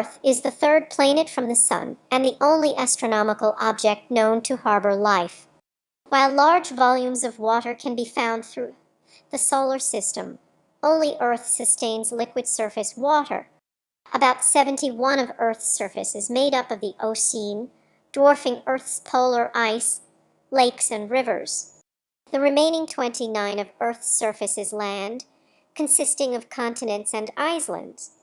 Earth is the third planet from the Sun and the only astronomical object known to harbor life. While large volumes of water can be found through the solar system, only Earth sustains liquid surface water. About 71 of Earth's surface is made up of the ocean, dwarfing Earth's polar ice, lakes, and rivers. The remaining 29 of Earth's surface is land, consisting of continents and islands.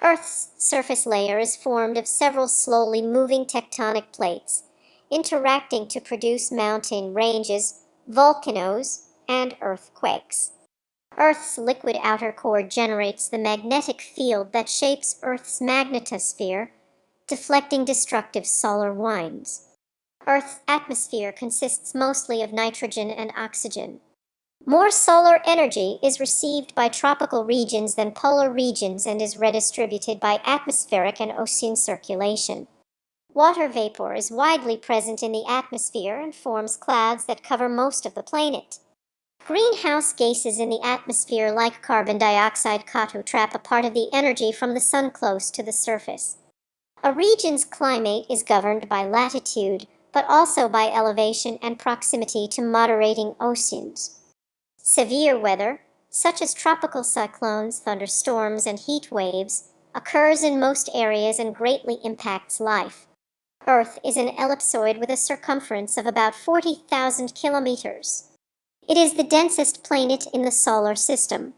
Earth's surface layer is formed of several slowly moving tectonic plates, interacting to produce mountain ranges, volcanoes, and earthquakes. Earth's liquid outer core generates the magnetic field that shapes Earth's magnetosphere, deflecting destructive solar winds. Earth's atmosphere consists mostly of nitrogen and oxygen. More solar energy is received by tropical regions than polar regions and is redistributed by atmospheric and ocean circulation. Water vapor is widely present in the atmosphere and forms clouds that cover most of the planet. Greenhouse gases in the atmosphere like carbon dioxide trap a part of the energy from the sun close to the surface. A region's climate is governed by latitude, but also by elevation and proximity to moderating oceans. Severe weather, such as tropical cyclones, thunderstorms, and heat waves, occurs in most areas and greatly impacts life. Earth is an ellipsoid with a circumference of about 40,000 kilometers. It is the densest planet in the solar system.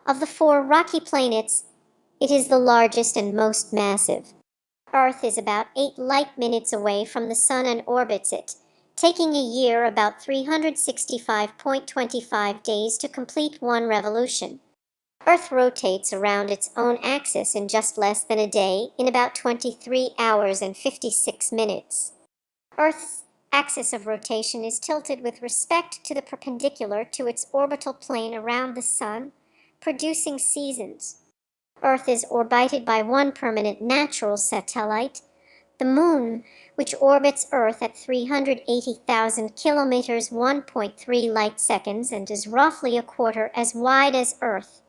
Of the 4 rocky planets, it is the largest and most massive. Earth is about 8 light minutes away from the Sun and orbits it, taking a year about 365.25 days to complete one revolution. Earth rotates around its own axis in just less than a day, in about 23 hours and 56 minutes. Earth's axis of rotation is tilted with respect to the perpendicular to its orbital plane around the Sun, producing seasons. Earth is orbited by one permanent natural satellite, the Moon, which orbits Earth at 380,000 kilometers 1.3 light seconds and is roughly a quarter as wide as Earth.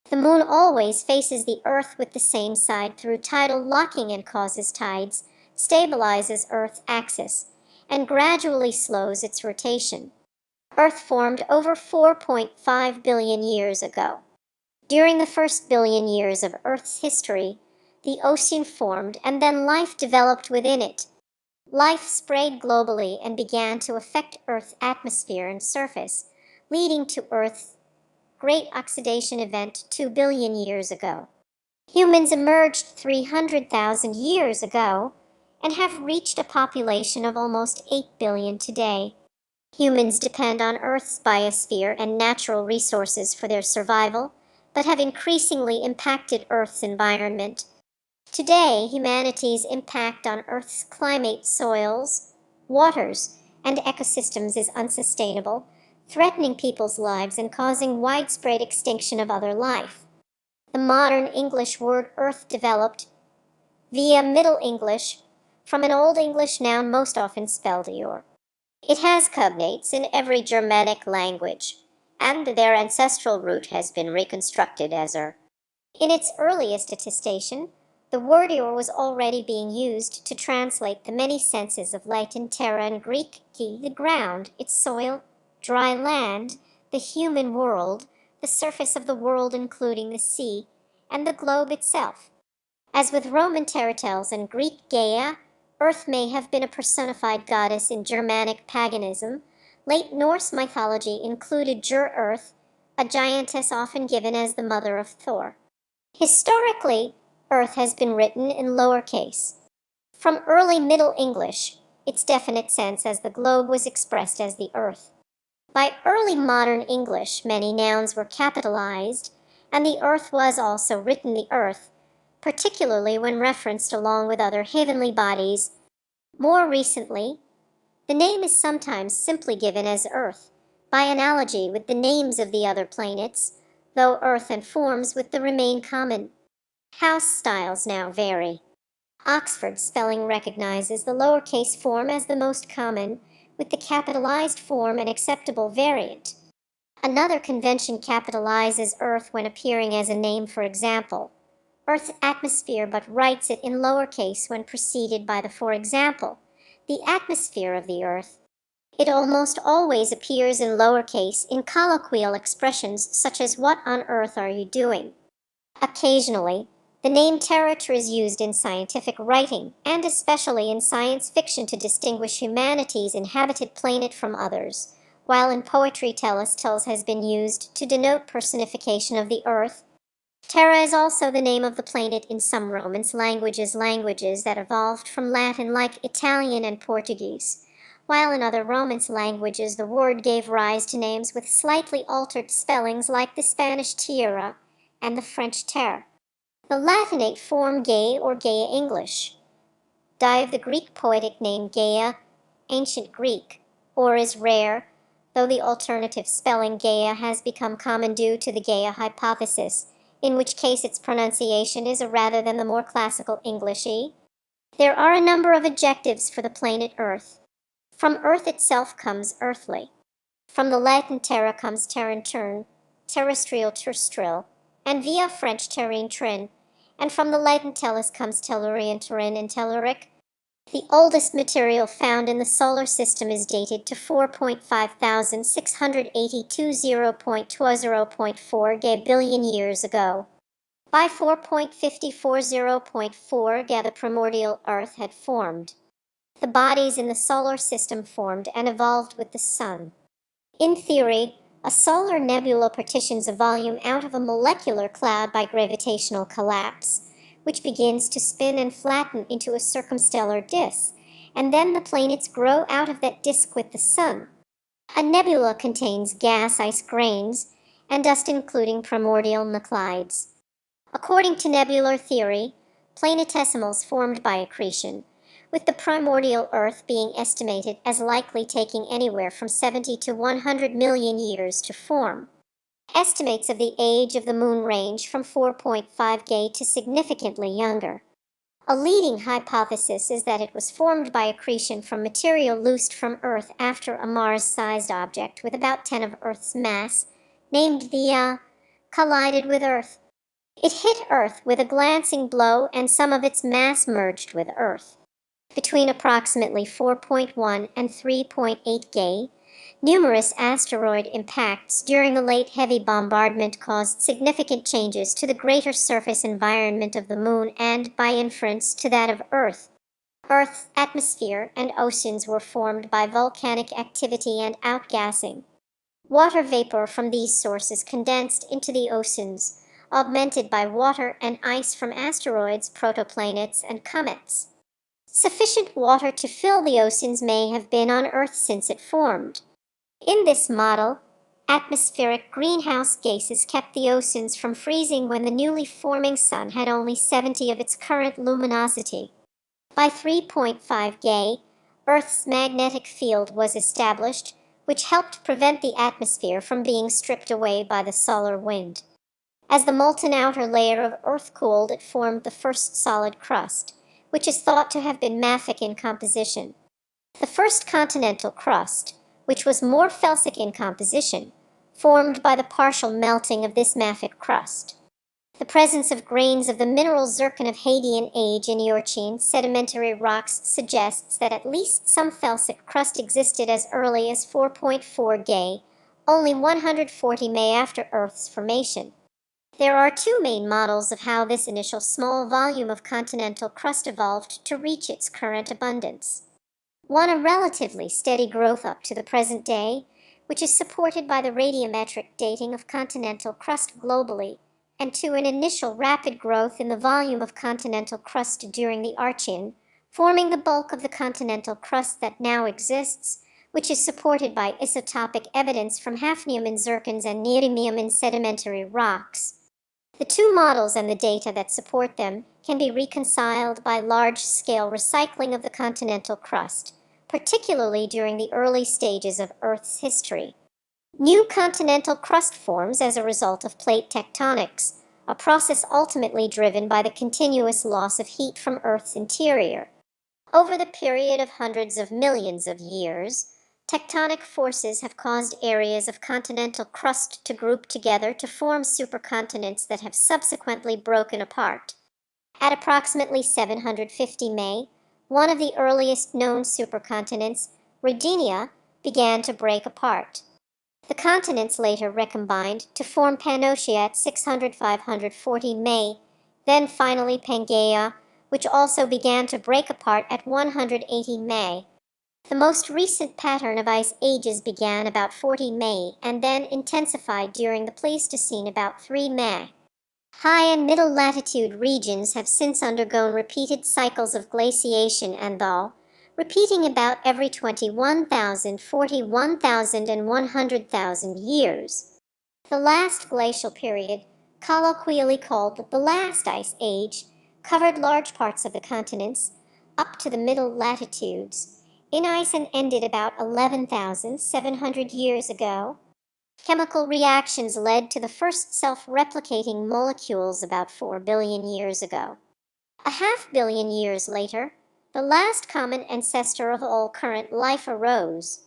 The Moon always faces the Earth with the same side through tidal locking and causes tides, stabilizes Earth's axis, and gradually slows its rotation. Earth formed over 4.5 billion years ago. During the first billion years of Earth's history, the ocean formed and then life developed within it. Life spread globally and began to affect Earth's atmosphere and surface, leading to Earth's great oxidation event 2 billion years ago. Humans emerged 300,000 years ago and have reached a population of almost 8 billion today. Humans depend on Earth's biosphere and natural resources for their survival, but have increasingly impacted Earth's environment. Today, humanity's impact on Earth's climate, soils, waters, and ecosystems is unsustainable, threatening people's lives and causing widespread extinction of other life. The modern English word earth developed via Middle English from an Old English noun most often spelled yor. It has cognates in every Germanic language, and their ancestral root has been reconstructed as In its earliest attestation, the word yor was already being used to translate the many senses of Latin terra and Greek Gaia, the ground, its soil, dry land, the human world, the surface of the world including the sea, and the globe itself. As with Roman Terra and Greek Gaia, Earth may have been a personified goddess in Germanic paganism. Late Norse mythology included Earth, a giantess often given as the mother of Thor. Historically, Earth has been written in lowercase. From early Middle English, its definite sense as the globe was expressed as the Earth. By early modern English, many nouns were capitalized, and the Earth was also written the Earth, particularly when referenced along with other heavenly bodies. More recently, the name is sometimes simply given as Earth, by analogy with the names of the other planets, though Earth and forms with the remain common. House styles now vary. Oxford spelling recognizes the lowercase form as the most common, with the capitalized form an acceptable variant. Another convention capitalizes Earth when appearing as a name, for example, Earth's atmosphere but writes it in lowercase when preceded by the for example, the atmosphere of the Earth. It almost always appears in lowercase in colloquial expressions such as "What on earth are you doing?" Occasionally, the name Terra is used in scientific writing, and especially in science fiction to distinguish humanity's inhabited planet from others, while in poetry Tellūs has been used to denote personification of the Earth. Terra is also the name of the planet in some Romance languages that evolved from Latin like Italian and Portuguese, while in other Romance languages the word gave rise to names with slightly altered spellings like the Spanish tierra and the French terre. The Latinate form Gay or Gaya English, die of the Greek poetic name Gaya, ancient Greek, or is rare, though the alternative spelling Gaia has become common due to the Gaya Hypothesis, in which case its pronunciation is a rather than the more classical English-y. There are a number of adjectives for the planet Earth. From Earth itself comes earthly. From the Latin terra comes terran turn, terrestrial terrestrial, and via French terrene trin, and from the Latin tellus comes tellurian terrin and telluric. The oldest material found in the solar system is dated to 4.5682 billion years ago. By 4.54 Ga the primordial Earth had formed. The bodies in the solar system formed and evolved with the Sun. In theory, a solar nebula partitions a volume out of a molecular cloud by gravitational collapse, which begins to spin and flatten into a circumstellar disk, and then the planets grow out of that disk with the Sun. A nebula contains gas ice grains and dust including primordial nuclides. According to nebular theory, planetesimals formed by accretion, with the primordial Earth being estimated as likely taking anywhere from 70 to 100 million years to form. Estimates of the age of the Moon range from 4.5 Ga to significantly younger. A leading hypothesis is that it was formed by accretion from material loosed from Earth after a Mars-sized object with about 10 of Earth's mass, named the collided with Earth. It hit Earth with a glancing blow and some of its mass merged with Earth. Between approximately 4.1 and 3.8 Ga, numerous asteroid impacts during the late heavy bombardment caused significant changes to the greater surface environment of the Moon and, by inference, to that of Earth. Earth's atmosphere and oceans were formed by volcanic activity and outgassing. Water vapor from these sources condensed into the oceans, augmented by water and ice from asteroids, protoplanets, and comets. Sufficient water to fill the oceans may have been on Earth since it formed. In this model, atmospheric greenhouse gases kept the oceans from freezing when the newly forming Sun had only 70 of its current luminosity. By 3.5 Ga, Earth's magnetic field was established, which helped prevent the atmosphere from being stripped away by the solar wind. As the molten outer layer of Earth cooled, it formed the first solid crust, which is thought to have been mafic in composition. The first continental crust, which was more felsic in composition, formed by the partial melting of this mafic crust. The presence of grains of the mineral zircon of Hadean age in Eorcine sedimentary rocks suggests that at least some felsic crust existed as early as 4.4 Ga, only 140 May after Earth's formation. There are two main models of how this initial small volume of continental crust evolved to reach its current abundance. One, a relatively steady growth up to the present day, which is supported by the radiometric dating of continental crust globally, and two, an initial rapid growth in the volume of continental crust during the Archean, forming the bulk of the continental crust that now exists, which is supported by isotopic evidence from hafnium in zircons and neodymium in sedimentary rocks. The two models and the data that support them can be reconciled by large-scale recycling of the continental crust, particularly during the early stages of Earth's history. New continental crust forms as a result of plate tectonics, a process ultimately driven by the continuous loss of heat from Earth's interior. Over the period of hundreds of millions of years, tectonic forces have caused areas of continental crust to group together to form supercontinents that have subsequently broken apart. At approximately 750 May, one of the earliest known supercontinents, Rodinia, began to break apart. The continents later recombined to form Pannotia at 600–540 May, then finally Pangaea, which also began to break apart at 180 May. The most recent pattern of ice ages began about 40 May and then intensified during the Pleistocene about 3 May. High and middle latitude regions have since undergone repeated cycles of glaciation and thaw, repeating about every 21,000, 41,000, and 100,000 years. The last glacial period, colloquially called the last ice age, covered large parts of the continents, up to the middle latitudes, in ice and ended about 11,700 years ago. Chemical reactions led to the first self-replicating molecules about 4 billion years ago. A half-billion years later, the last common ancestor of all current life arose.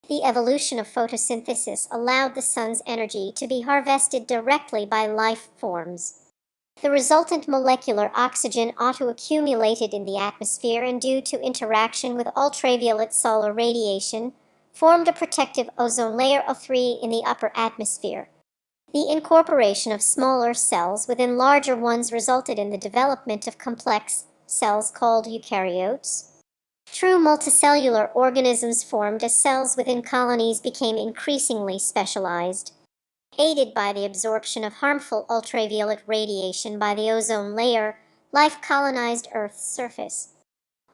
The evolution of photosynthesis allowed the sun's energy to be harvested directly by life forms. The resultant molecular oxygen auto-accumulated in the atmosphere and due to interaction with ultraviolet solar radiation, formed a protective ozone layer of 3 in the upper atmosphere. The incorporation of smaller cells within larger ones resulted in the development of complex cells called eukaryotes. True multicellular organisms formed as cells within colonies became increasingly specialized. Aided by the absorption of harmful ultraviolet radiation by the ozone layer, life colonized Earth's surface.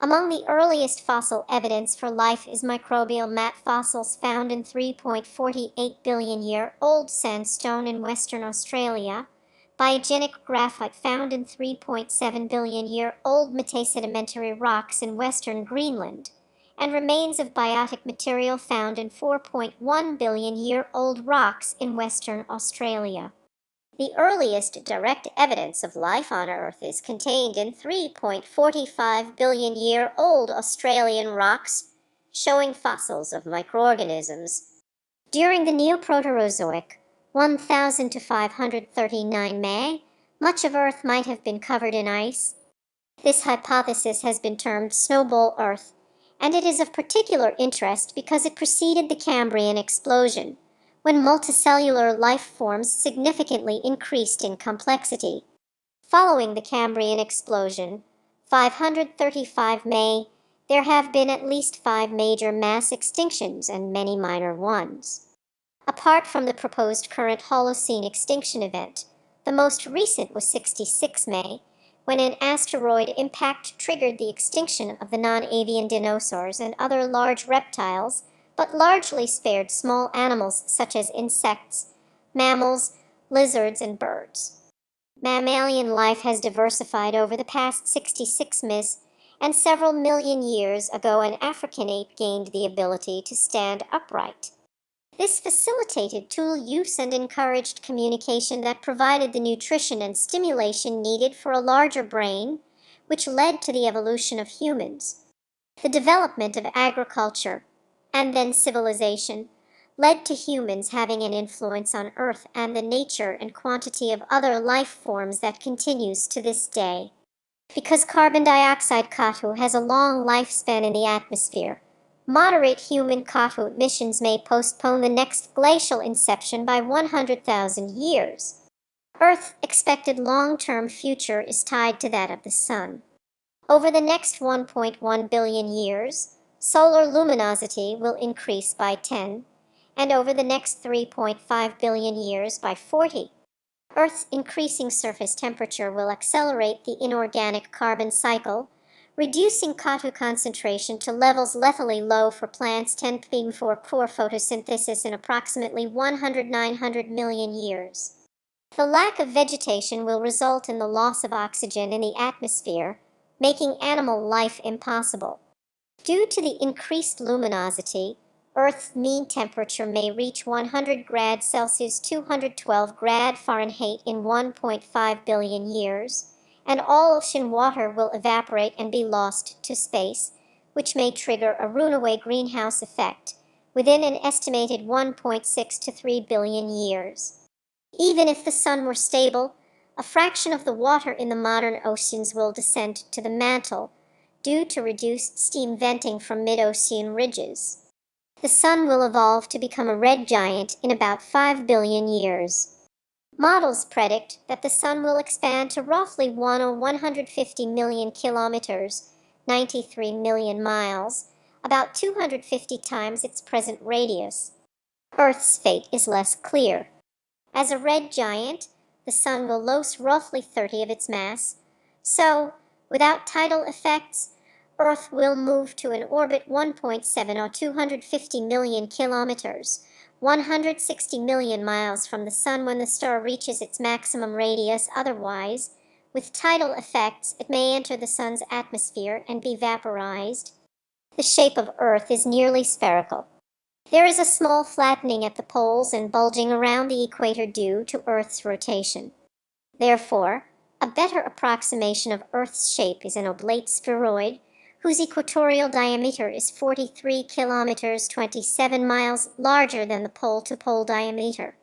Among the earliest fossil evidence for life is microbial mat fossils found in 3.48 billion year old sandstone in Western Australia, biogenic graphite found in 3.7 billion year old metasedimentary rocks in Western Greenland, and remains of biotic material found in 4.1 billion year old rocks in Western Australia. The earliest direct evidence of life on Earth is contained in 3.45 billion year old Australian rocks, showing fossils of microorganisms. During the Neoproterozoic, 1000 to 539 May, much of Earth might have been covered in ice. This hypothesis has been termed Snowball Earth, and it is of particular interest because it preceded the Cambrian explosion, when multicellular life forms significantly increased in complexity. Following the Cambrian explosion, 535 May, there have been at least 5 major mass extinctions and many minor ones. Apart from the proposed current Holocene extinction event, the most recent was 66 May, when an asteroid impact triggered the extinction of the non-avian dinosaurs and other large reptiles, but largely spared small animals such as insects, mammals, lizards, and birds. Mammalian life has diversified over the past 66 Ms, and several million years ago an African ape gained the ability to stand upright. This facilitated tool use and encouraged communication that provided the nutrition and stimulation needed for a larger brain, which led to the evolution of humans. The development of agriculture, and then civilization, led to humans having an influence on Earth and the nature and quantity of other life forms that continues to this day. Because carbon dioxide CO2 has a long lifespan in the atmosphere, moderate human CO2 emissions may postpone the next glacial inception by 100,000 years. Earth's expected long-term future is tied to that of the Sun. Over the next 1.1 billion years, solar luminosity will increase by 10, and over the next 3.5 billion years by 40. Earth's increasing surface temperature will accelerate the inorganic carbon cycle, reducing CO2 concentration to levels lethally low for plants tempting for poor photosynthesis in approximately 100–900 million years. The lack of vegetation will result in the loss of oxygen in the atmosphere, making animal life impossible. Due to the increased luminosity, Earth's mean temperature may reach 100 grad Celsius 212 grad Fahrenheit in 1.5 billion years, and all ocean water will evaporate and be lost to space, which may trigger a runaway greenhouse effect within an estimated 1.6 to 3 billion years. Even if the Sun were stable, a fraction of the water in the modern oceans will descend to the mantle due to reduced steam venting from mid-ocean ridges. The Sun will evolve to become a red giant in about 5 billion years. Models predict that the Sun will expand to roughly 1 or 150 million kilometers, 93 million miles, about 250 times its present radius. Earth's fate is less clear. As a red giant, the Sun will lose roughly 30 of its mass, so, without tidal effects, Earth will move to an orbit 1.7 or 250 million kilometers, 160 million miles from the Sun when the star reaches its maximum radius. Otherwise, with tidal effects, it may enter the Sun's atmosphere and be vaporized. The shape of Earth is nearly spherical. There is a small flattening at the poles and bulging around the equator due to Earth's rotation. Therefore, a better approximation of Earth's shape is an oblate spheroid, whose equatorial diameter is 43 kilometers 27 miles larger than the pole-to-pole diameter.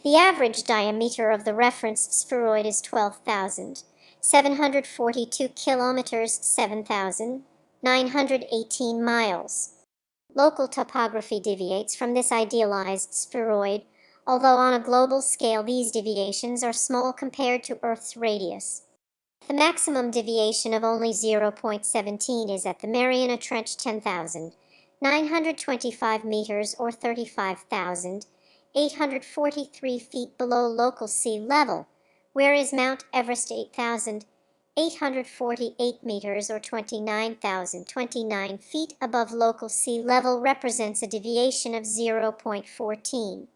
The average diameter of the reference spheroid is 12,742 kilometers 7,918 miles. Local topography deviates from this idealized spheroid, although on a global scale these deviations are small compared to Earth's radius. The maximum deviation of only 0.17 is at the Mariana Trench 10,925 meters or 35,843 feet below local sea level, whereas Mount Everest 8,848 meters or 29,029 feet above local sea level represents a deviation of 0.14.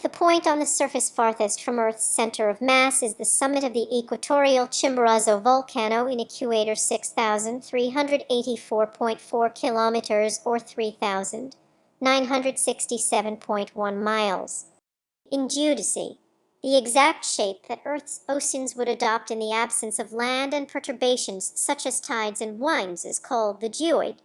The point on the surface farthest from Earth's center of mass is the summit of the equatorial Chimborazo volcano in equator 6,384.4 kilometers or 3,967.1 miles. In geodesy, the exact shape that Earth's oceans would adopt in the absence of land and perturbations such as tides and winds is called the geoid.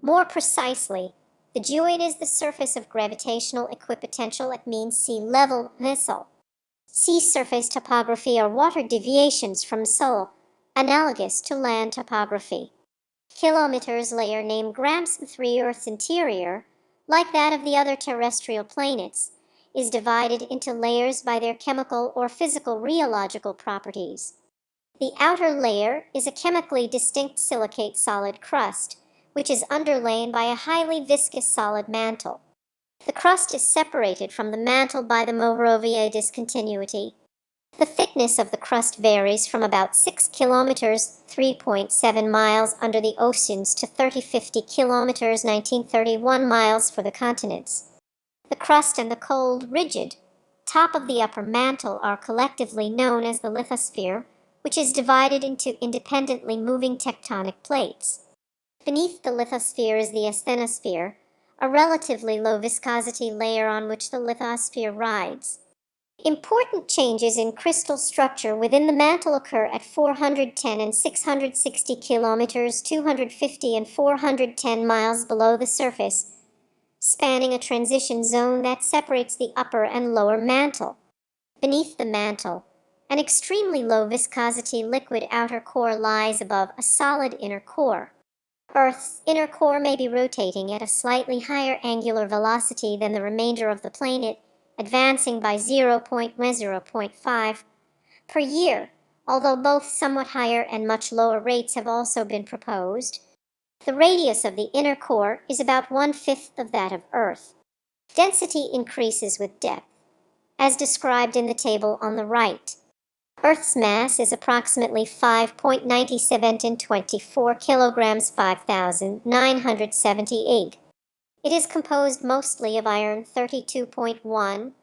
More precisely, the geoid is the surface of gravitational equipotential at mean sea level vessel. Sea surface topography are water deviations from SOL, analogous to land topography. Kilometers layer named Gram-3 Earth's interior, like that of the other terrestrial planets, is divided into layers by their chemical or physical rheological properties. The outer layer is a chemically distinct silicate solid crust, which is underlain by a highly viscous solid mantle. The crust is separated from the mantle by the Morovia discontinuity. The thickness of the crust varies from about 6 kilometers, 3.7 miles under the oceans to 50 kilometers, 1931 miles for the continents. The crust and the cold, rigid top of the upper mantle are collectively known as the lithosphere, which is divided into independently moving tectonic plates. Beneath the lithosphere is the asthenosphere, a relatively low viscosity layer on which the lithosphere rides. Important changes in crystal structure within the mantle occur at 410 and 660 kilometers, 250 and 410 miles below the surface, spanning a transition zone that separates the upper and lower mantle. Beneath the mantle, an extremely low viscosity liquid outer core lies above a solid inner core. Earth's inner core may be rotating at a slightly higher angular velocity than the remainder of the planet, advancing by 0.5 per year, although both somewhat higher and much lower rates have also been proposed. The radius of the inner core is about 1/5 of that of Earth. Density increases with depth, as described in the table on the right. Earth's mass is approximately 5.97 in 24 kilograms, 5,978. It is composed mostly of iron 32.1,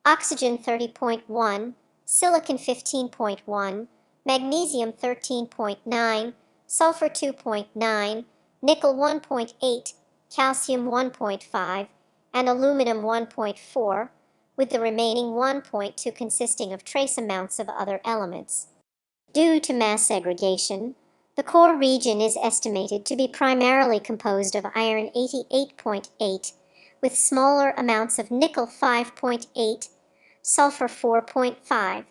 oxygen 30.1, silicon 15.1, magnesium 13.9, sulfur 2.9, nickel 1.8, calcium 1.5, and aluminum 1.4, with the remaining 1.2 consisting of trace amounts of other elements. Due to mass segregation, the core region is estimated to be primarily composed of iron 88.8, with smaller amounts of nickel 5.8, sulfur 4.5,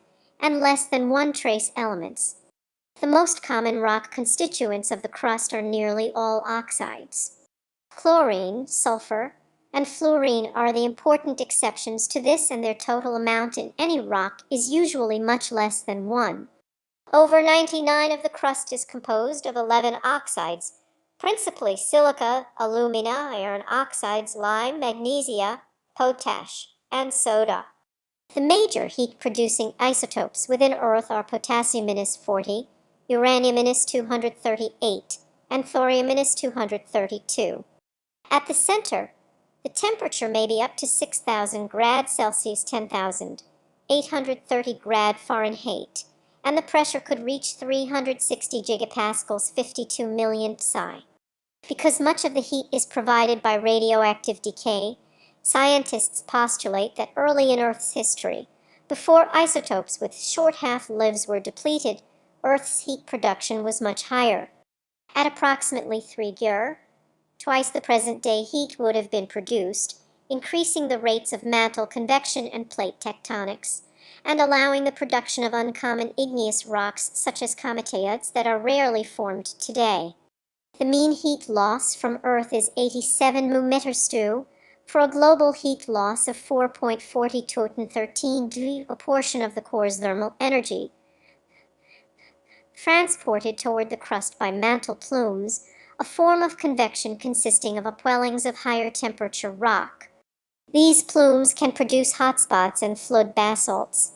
and less than 1 trace elements. The most common rock constituents of the crust are nearly all oxides. Chlorine, sulfur, and fluorine are the important exceptions to this, and their total amount in any rock is usually much less than 1. Over 99% of the crust is composed of 11 oxides, principally silica, alumina, iron oxides, lime, magnesia, potash, and soda. The major heat-producing isotopes within Earth are potassium-40, uranium-238, and thorium-232. At the center, the temperature may be up to 6,000 grad Celsius 10,830 grad Fahrenheit, and the pressure could reach 360 gigapascals 52 million psi. Because much of the heat is provided by radioactive decay, scientists postulate that early in Earth's history, before isotopes with short half-lives were depleted, Earth's heat production was much higher. At approximately 3 GeV, twice the present-day heat would have been produced, increasing the rates of mantle convection and plate tectonics, and allowing the production of uncommon igneous rocks such as cometates that are rarely formed today. The mean heat loss from Earth is 87 mu-meter-stu, for a global heat loss of 4.40 Toten 13 G, a portion of the core's thermal energy, transported toward the crust by mantle plumes, a form of convection consisting of upwellings of higher temperature rock. These plumes can produce hotspots and flood basalts.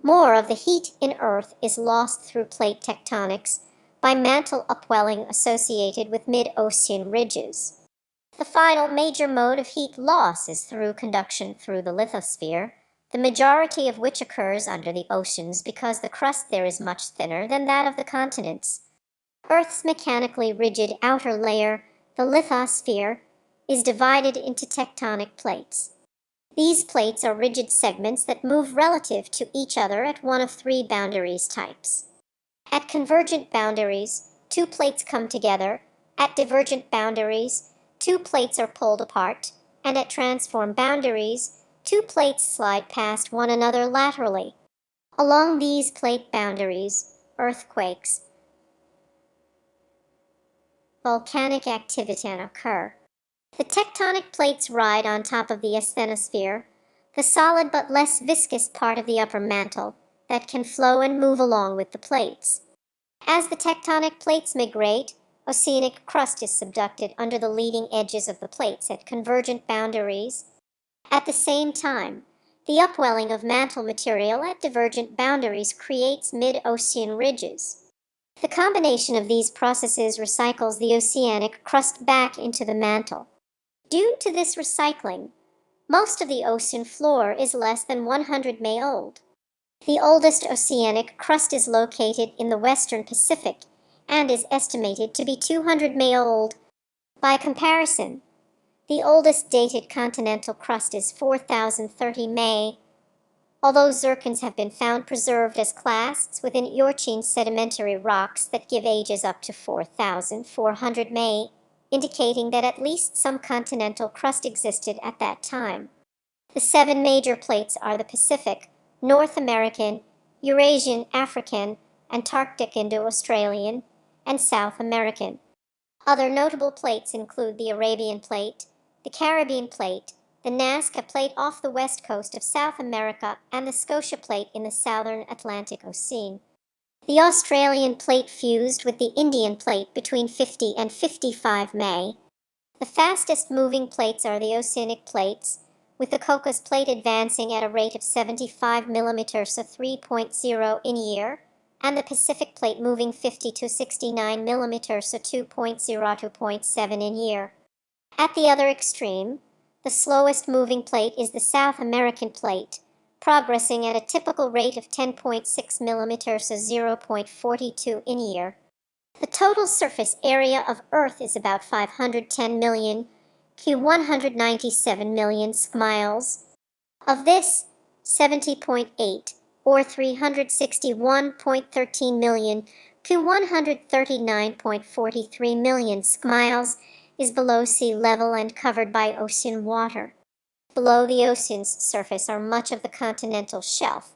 More of the heat in Earth is lost through plate tectonics by mantle upwelling associated with mid-ocean ridges. The final major mode of heat loss is through conduction through the lithosphere, the majority of which occurs under the oceans because the crust there is much thinner than that of the continents. Earth's mechanically rigid outer layer, the lithosphere, is divided into tectonic plates. These plates are rigid segments that move relative to each other at one of 3 boundaries types. At convergent boundaries, 2 plates come together. At divergent boundaries, 2 plates are pulled apart. And at transform boundaries, 2 plates slide past one another laterally. Along these plate boundaries, earthquakes, volcanic activity can occur. The tectonic plates ride on top of the asthenosphere, the solid but less viscous part of the upper mantle that can flow and move along with the plates. As the tectonic plates migrate, oceanic crust is subducted under the leading edges of the plates at convergent boundaries. At the same time, the upwelling of mantle material at divergent boundaries creates mid-ocean ridges. The combination of these processes recycles the oceanic crust back into the mantle. Due to this recycling, most of the ocean floor is less than 100 May old. The oldest oceanic crust is located in the western Pacific and is estimated to be 200 May old. By comparison, the oldest dated continental crust is 4030 May. Although zircons have been found preserved as clasts within Eorcine sedimentary rocks that give ages up to 4400 May, indicating that at least some continental crust existed at that time. The 7 major plates are the Pacific, North American, Eurasian, African, Antarctic, Indo-Australian, and South American. Other notable plates include the Arabian Plate, the Caribbean Plate, the Nazca Plate off the west coast of South America, and the Scotia Plate in the southern Atlantic Ocean. The Australian Plate fused with the Indian Plate between 50 and 55 May. The fastest moving plates are the Oceanic Plates, with the Cocos Plate advancing at a rate of 75 millimeters to 3.0 in year, and the Pacific Plate moving 50 to 69 millimeters to 2.0 to 2.7 in year. At the other extreme, the slowest moving plate is the South American Plate, progressing at a typical rate of 10.6 millimeters to 0.42 in year. The total surface area of Earth is about 510 million to 197 million miles. Of this, 70.8, or 361.13 million to 139.43 million miles, is below sea level and covered by ocean water. Below the ocean's surface are much of the continental shelf,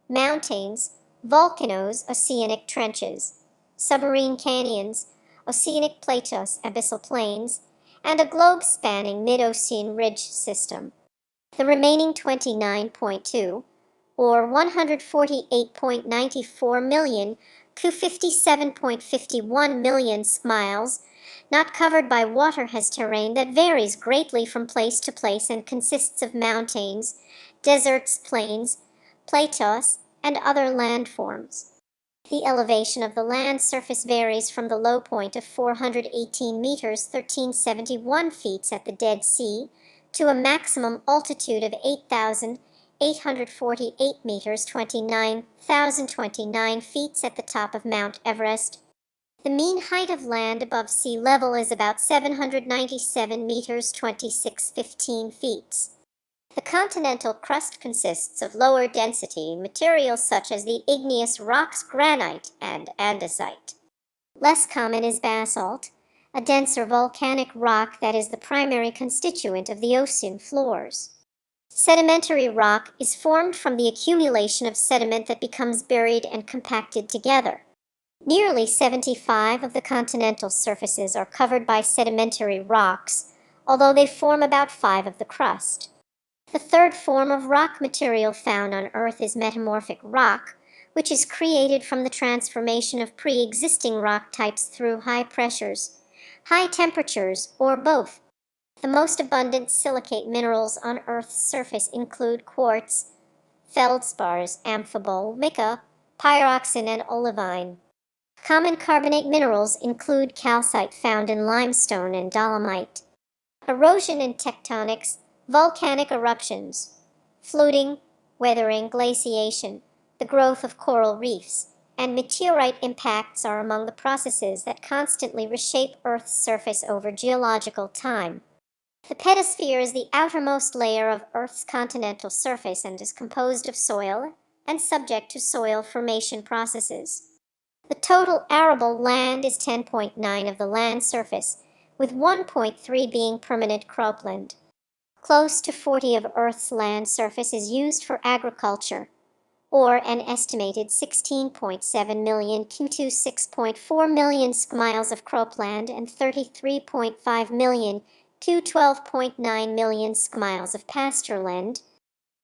mountains, volcanoes, oceanic trenches, submarine canyons, oceanic plateaus, abyssal plains, and a globe-spanning mid-ocean ridge system. The remaining 29.2, or 148.94 million to 57.51 million miles, not covered by water, has terrain that varies greatly from place to place and consists of mountains, deserts, plains, plateaus, and other landforms. The elevation of the land surface varies from the low point of 418 meters 1371 feet at the Dead Sea to a maximum altitude of 8,848 meters 29,029 feet at the top of Mount Everest. The mean height of land above sea level is about 797 meters 2615 feet. The continental crust consists of lower density materials such as the igneous rocks granite and andesite. Less common is basalt, a denser volcanic rock that is the primary constituent of the ocean floors. Sedimentary rock is formed from the accumulation of sediment that becomes buried and compacted together. Nearly 75 of the continental surfaces are covered by sedimentary rocks, although they form about 5 of the crust. The third form of rock material found on Earth is metamorphic rock, which is created from the transformation of pre-existing rock types through high pressures, high temperatures, or both. The most abundant silicate minerals on Earth's surface include quartz, feldspars, amphibole, mica, pyroxene, and olivine. Common carbonate minerals include calcite found in limestone and dolomite. Erosion and tectonics, volcanic eruptions, flooding, weathering, glaciation, the growth of coral reefs, and meteorite impacts are among the processes that constantly reshape Earth's surface over geological time. The pedosphere is the outermost layer of Earth's continental surface and is composed of soil and subject to soil formation processes. The total arable land is 10.9 of the land surface, with 1.3 being permanent cropland. Close to 40 of Earth's land surface is used for agriculture, or an estimated 16.7 million to 6.4 million miles of cropland and 33.5 million to 12.9 million miles of pastureland.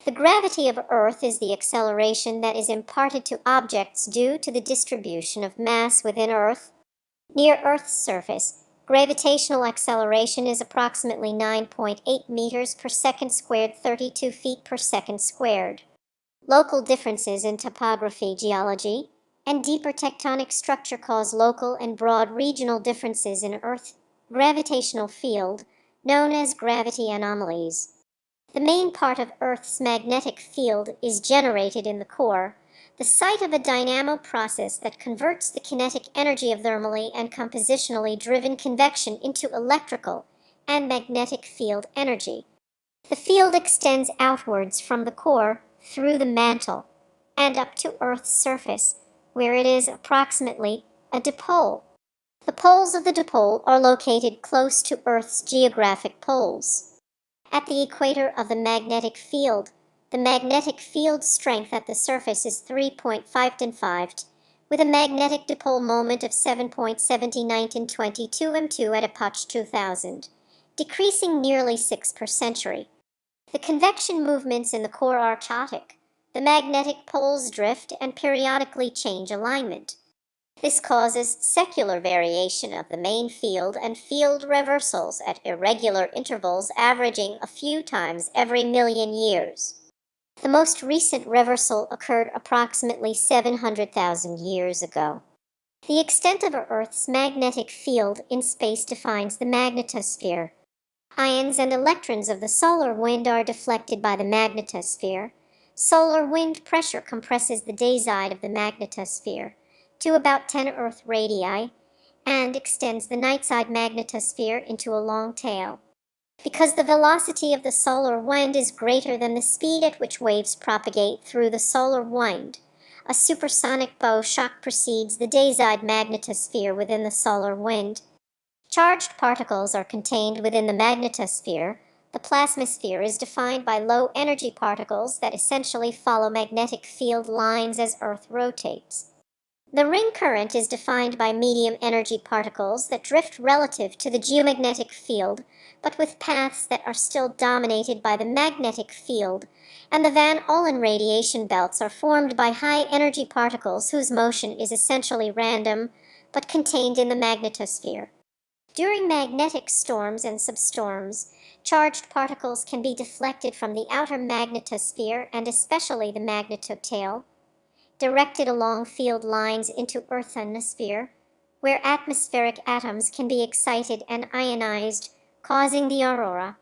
The gravity of Earth is the acceleration that is imparted to objects due to the distribution of mass within Earth. Near Earth's surface, gravitational acceleration is approximately 9.8 meters per second squared, 32 feet per second squared. Local differences in topography, geology, and deeper tectonic structure cause local and broad regional differences in Earth's gravitational field, known as gravity anomalies. The main part of Earth's magnetic field is generated in the core, the site of a dynamo process that converts the kinetic energy of thermally and compositionally driven convection into electrical and magnetic field energy. The field extends outwards from the core through the mantle and up to Earth's surface, where it is approximately a dipole. The poles of the dipole are located close to Earth's geographic poles. At the equator of the magnetic field, the magnetic field strength at the surface is 3.5 with a magnetic dipole moment of 7.79 m2 at epoch 2000, decreasing nearly 6 per century. The convection movements in the core are chaotic. The magnetic poles drift and periodically change alignment. This causes secular variation of the main field and field reversals at irregular intervals averaging a few times every million years. The most recent reversal occurred approximately 700,000 years ago. The extent of Earth's magnetic field in space defines the magnetosphere. Ions and electrons of the solar wind are deflected by the magnetosphere. Solar wind pressure compresses the day-side of the magnetosphere to about 10 Earth radii, and extends the night-side magnetosphere into a long tail. Because the velocity of the solar wind is greater than the speed at which waves propagate through the solar wind, a supersonic bow shock precedes the day-side magnetosphere within the solar wind. Charged particles are contained within the magnetosphere, The plasmasphere is defined by low-energy particles that essentially follow magnetic field lines as Earth rotates. The ring current is defined by medium-energy particles that drift relative to the geomagnetic field, but with paths that are still dominated by the magnetic field, and the Van Allen radiation belts are formed by high-energy particles whose motion is essentially random, but contained in the magnetosphere. During magnetic storms and substorms, charged particles can be deflected from the outer magnetosphere and especially the magnetotail, directed along field lines into Earth's ionosphere, where atmospheric atoms can be excited and ionized, causing the aurora.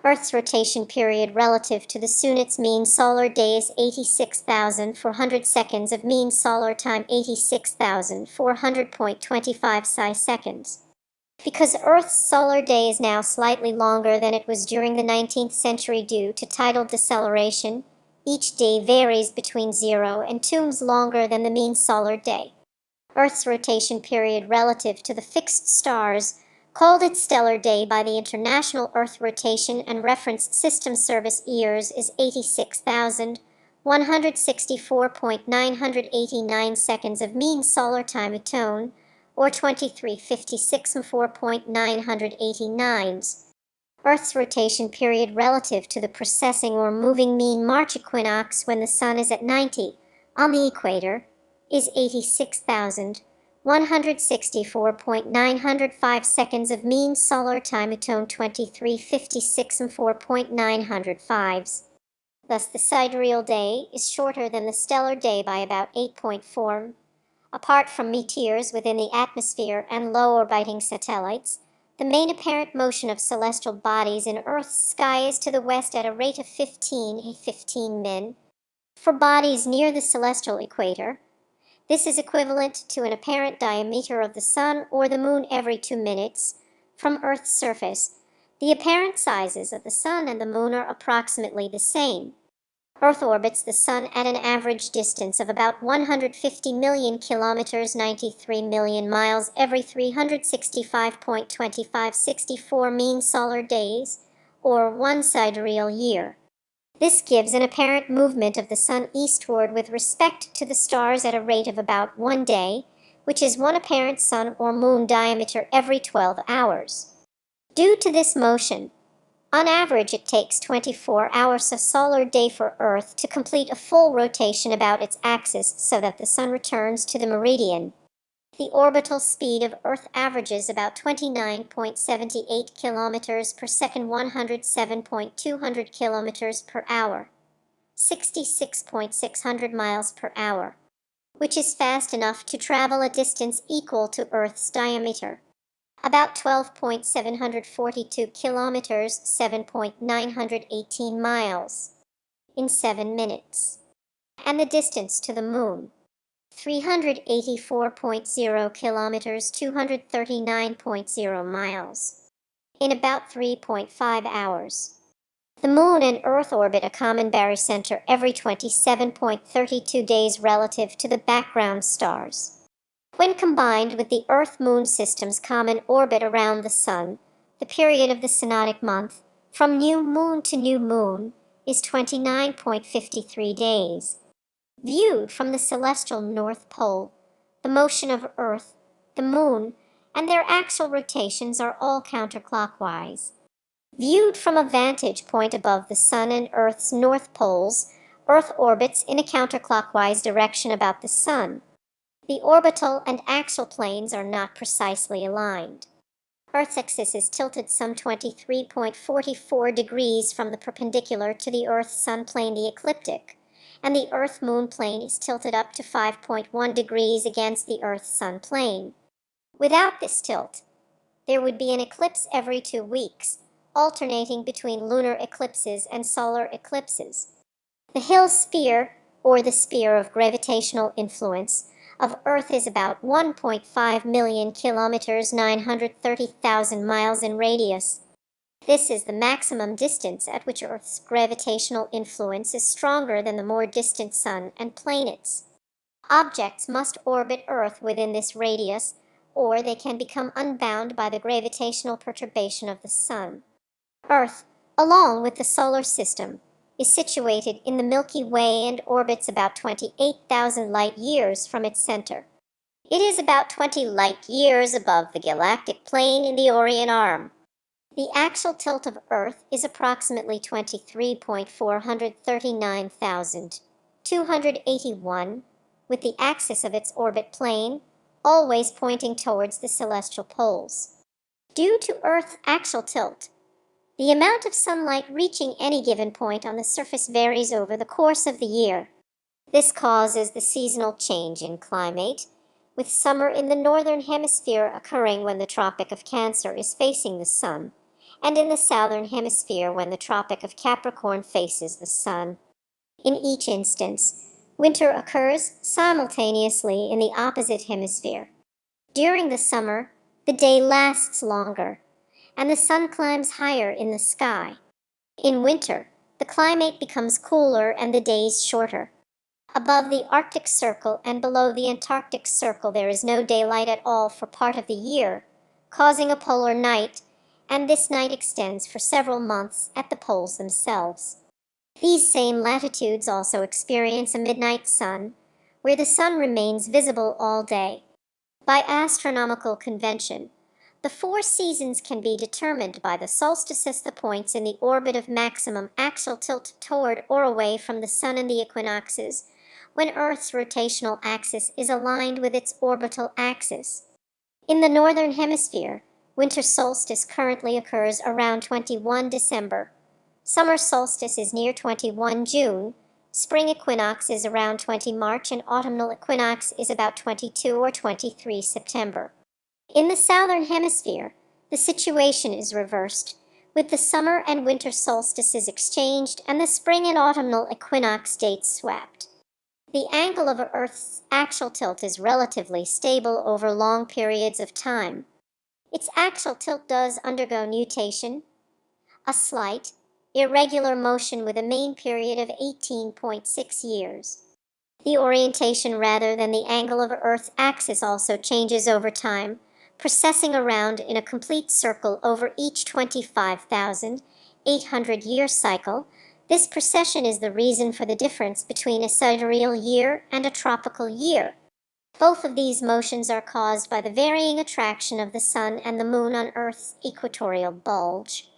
Earth's rotation period relative to the Sun's mean solar day is 86,400 seconds of mean solar time 86,400.25 seconds. Because Earth's solar day is now slightly longer than it was during the 19th century due to tidal deceleration, each day varies between 0 and 2 longer than the mean solar day. Earth's rotation period relative to the fixed stars, called its stellar day by the International Earth Rotation and Reference System Service years, is 86,164.989 seconds of mean solar time atone, or 2356.4.989. Earth's rotation period relative to the precessing or moving mean March equinox when the Sun is at 90 on the equator is 86,164.905 seconds of mean solar time atone 2356.4.905. Thus the sidereal day is shorter than the stellar day by about 8.4. Apart from meteors within the atmosphere and low-orbiting satellites, the main apparent motion of celestial bodies in Earth's sky is to the west at a rate of 15 min. For bodies near the celestial equator, this is equivalent to an apparent diameter of the Sun or the Moon every 2 minutes. From Earth's surface, the apparent sizes of the Sun and the Moon are approximately the same. Earth orbits the Sun at an average distance of about 150 million kilometers, 93 million miles every 365.2564 mean solar days, or one sidereal year. This gives an apparent movement of the Sun eastward with respect to the stars at a rate of about 1 day, which is one apparent Sun or Moon diameter every 12 hours. Due to this motion, on average, it takes 24 hours a solar day for Earth to complete a full rotation about its axis so that the Sun returns to the meridian. The orbital speed of Earth averages about 29.78 kilometers per second, 107.200 kilometers per hour, 66.600 miles per hour, which is fast enough to travel a distance equal to Earth's diameter. About 12.742 kilometers, 7.918 miles, in 7 minutes. And the distance to the Moon, 384.0 kilometers, 239.0 miles, in about 3.5 hours. The Moon and Earth orbit a common barycenter every 27.32 days relative to the background stars. When combined with the Earth-Moon system's common orbit around the Sun, the period of the synodic month, from new moon to new moon, is 29.53 days. Viewed from the celestial North Pole, the motion of Earth, the Moon, and their axial rotations are all counterclockwise. Viewed from a vantage point above the Sun and Earth's North Poles, Earth orbits in a counterclockwise direction about the Sun. The orbital and axial planes are not precisely aligned. Earth's axis is tilted some 23.44 degrees from the perpendicular to the Earth-Sun plane, the ecliptic, and the Earth-Moon plane is tilted up to 5.1 degrees against the Earth-Sun plane. Without this tilt, there would be an eclipse every 2 weeks, alternating between lunar eclipses and solar eclipses. The Hill sphere, or the sphere of gravitational influence, of Earth is about 1.5 million kilometers, 930,000 miles in radius. This is the maximum distance at which Earth's gravitational influence is stronger than the more distant Sun and planets. Objects must orbit Earth within this radius, or they can become unbound by the gravitational perturbation of the Sun. Earth, along with the Solar System, is situated in the Milky Way and orbits about 28,000 light-years from its center. It is about 20 light-years above the galactic plane in the Orion Arm. The axial tilt of Earth is approximately 23,439,281, with the axis of its orbit plane always pointing towards the celestial poles. Due to Earth's axial tilt, the amount of sunlight reaching any given point on the surface varies over the course of the year. This causes the seasonal change in climate, with summer in the northern hemisphere occurring when the Tropic of Cancer is facing the sun, and in the southern hemisphere when the Tropic of Capricorn faces the sun. In each instance, winter occurs simultaneously in the opposite hemisphere. During the summer, the day lasts longer, and the sun climbs higher in the sky. In winter, the climate becomes cooler and the days shorter. Above the Arctic Circle and below the Antarctic Circle there is no daylight at all for part of the year, causing a polar night, and this night extends for several months at the poles themselves. These same latitudes also experience a midnight sun, where the sun remains visible all day. By astronomical convention, the 4 seasons can be determined by the solstices, the points in the orbit of maximum axial tilt toward or away from the sun, and the equinoxes, when Earth's rotational axis is aligned with its orbital axis. In the northern hemisphere, winter solstice currently occurs around 21 December. Summer solstice is near 21 June. Spring equinox is around 20 March, and autumnal equinox is about 22 or 23 September. In the southern hemisphere, the situation is reversed, with the summer and winter solstices exchanged and the spring and autumnal equinox dates swapped. The angle of Earth's axial tilt is relatively stable over long periods of time. Its axial tilt does undergo nutation, a slight, irregular motion with a mean period of 18.6 years. The orientation rather than the angle of Earth's axis also changes over time, precessing around in a complete circle over each 25,800-year cycle. This precession is the reason for the difference between a sidereal year and a tropical year. Both of these motions are caused by the varying attraction of the sun and the moon on Earth's equatorial bulge.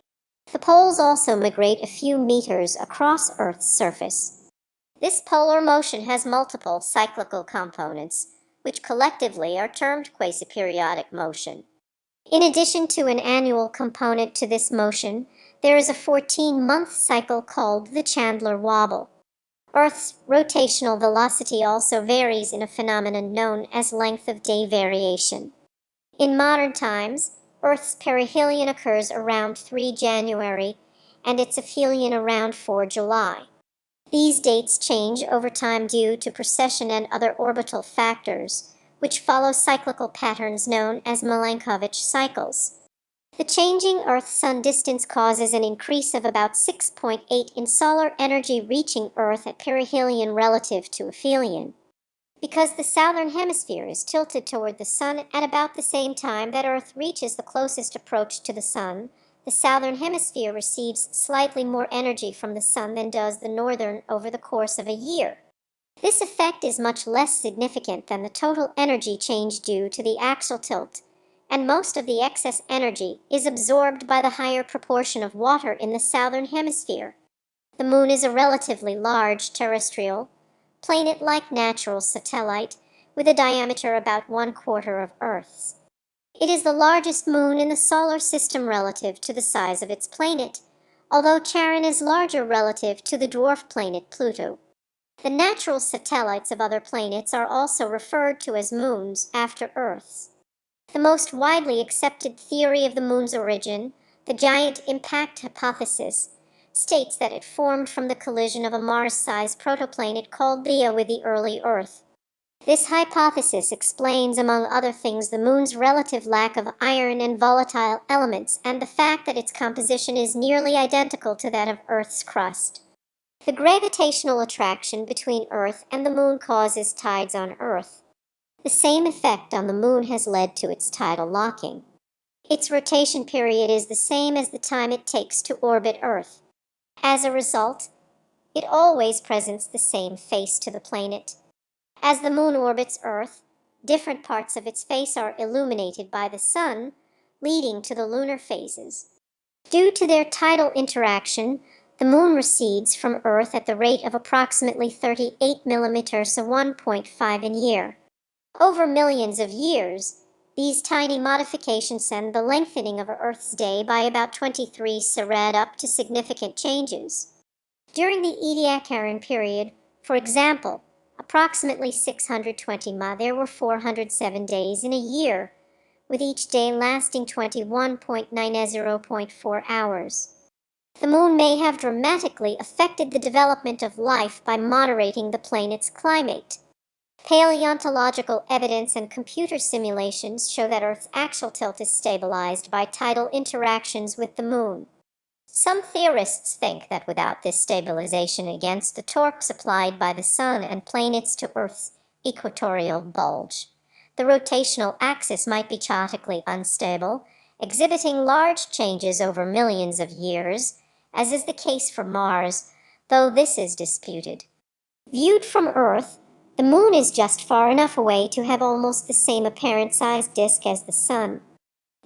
The poles also migrate a few meters across Earth's surface. This polar motion has multiple cyclical components, which collectively are termed quasiperiodic motion. In addition to an annual component to this motion, there is a 14-month cycle called the Chandler wobble. Earth's rotational velocity also varies in a phenomenon known as length of day variation. In modern times, Earth's perihelion occurs around 3 January and its aphelion around 4 July. These dates change over time due to precession and other orbital factors, which follow cyclical patterns known as Milankovitch cycles. The changing Earth-Sun distance causes an increase of about 6.8 in solar energy reaching Earth at perihelion relative to aphelion. Because the southern hemisphere is tilted toward the sun at about the same time that Earth reaches the closest approach to the sun, the southern hemisphere receives slightly more energy from the sun than does the northern over the course of a year. This effect is much less significant than the total energy change due to the axial tilt, and most of the excess energy is absorbed by the higher proportion of water in the southern hemisphere. The moon is a relatively large terrestrial, planet-like natural satellite with a diameter about 1/4 of Earth's. It is the largest moon in the solar system relative to the size of its planet, although Charon is larger relative to the dwarf planet Pluto. The natural satellites of other planets are also referred to as moons after Earth's. The most widely accepted theory of the moon's origin, the giant impact hypothesis, states that it formed from the collision of a Mars-sized protoplanet called Gaya with the early Earth. This hypothesis explains, among other things, the moon's relative lack of iron and volatile elements and the fact that its composition is nearly identical to that of Earth's crust. The gravitational attraction between Earth and the moon causes tides on Earth. The same effect on the moon has led to its tidal locking. Its rotation period is the same as the time it takes to orbit Earth. As a result, it always presents the same face to the planet. As the Moon orbits Earth, different parts of its face are illuminated by the Sun, leading to the lunar phases. Due to their tidal interaction, the Moon recedes from Earth at the rate of approximately 38 millimeters, so 1.5 in year. Over millions of years, these tiny modifications send the lengthening of Earth's day by about 23 Sarad up to significant changes. During the Ediacaran period, for example, approximately 620 there were 407 days in a year, with each day lasting 21.90.4 hours. The Moon may have dramatically affected the development of life by moderating the planet's climate. Paleontological evidence and computer simulations show that Earth's axial tilt is stabilized by tidal interactions with the Moon. Some theorists think that without this stabilization against the torque supplied by the Sun and planets to Earth's equatorial bulge, the rotational axis might be chaotically unstable, exhibiting large changes over millions of years, as is the case for Mars, though this is disputed. Viewed from Earth, the Moon is just far enough away to have almost the same apparent size disk as the Sun.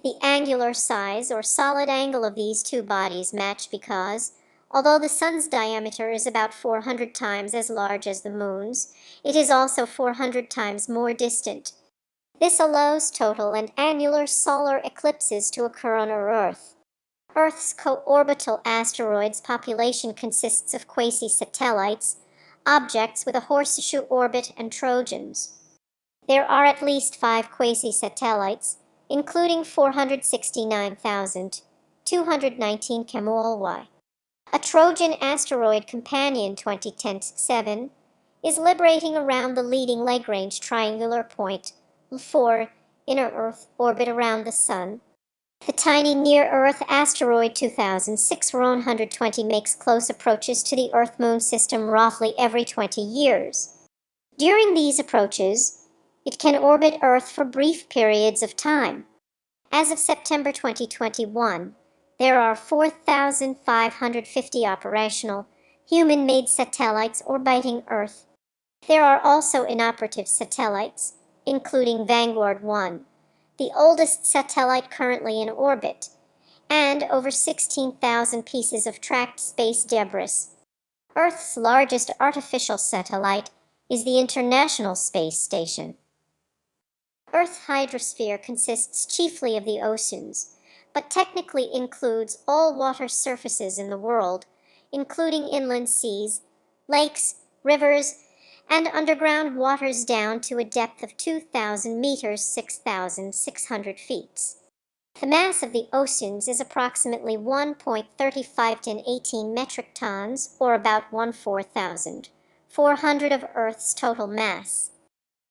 The angular size or solid angle of these two bodies match because, although the Sun's diameter is about 400 times as large as the Moon's, it is also 400 times more distant. This allows total and annular solar eclipses to occur on Earth. Earth's co-orbital asteroids population consists of quasi-satellites, objects with a horseshoe orbit, and Trojans. There are at least 5 quasi-satellites, including 469,219 kmOY. A Trojan asteroid companion 2010-7 is liberating around the leading Lagrange triangular point 4 inner Earth orbit around the Sun. The tiny near-Earth asteroid 2006 RON-120 makes close approaches to the Earth-Moon system roughly every 20 years. During these approaches, it can orbit Earth for brief periods of time. As of September 2021, there are 4,550 operational, human-made satellites orbiting Earth. There are also inoperative satellites, including Vanguard 1, the oldest satellite currently in orbit, and over 16,000 pieces of tracked space debris. Earth's largest artificial satellite is the International Space Station. Earth's hydrosphere consists chiefly of the oceans, but technically includes all water surfaces in the world, including inland seas, lakes, rivers, and underground waters down to a depth of 2,000 meters, 6,600 feet. The mass of the oceans is approximately 1.35 to 18 metric tons, or about 1/4,400 of Earth's total mass.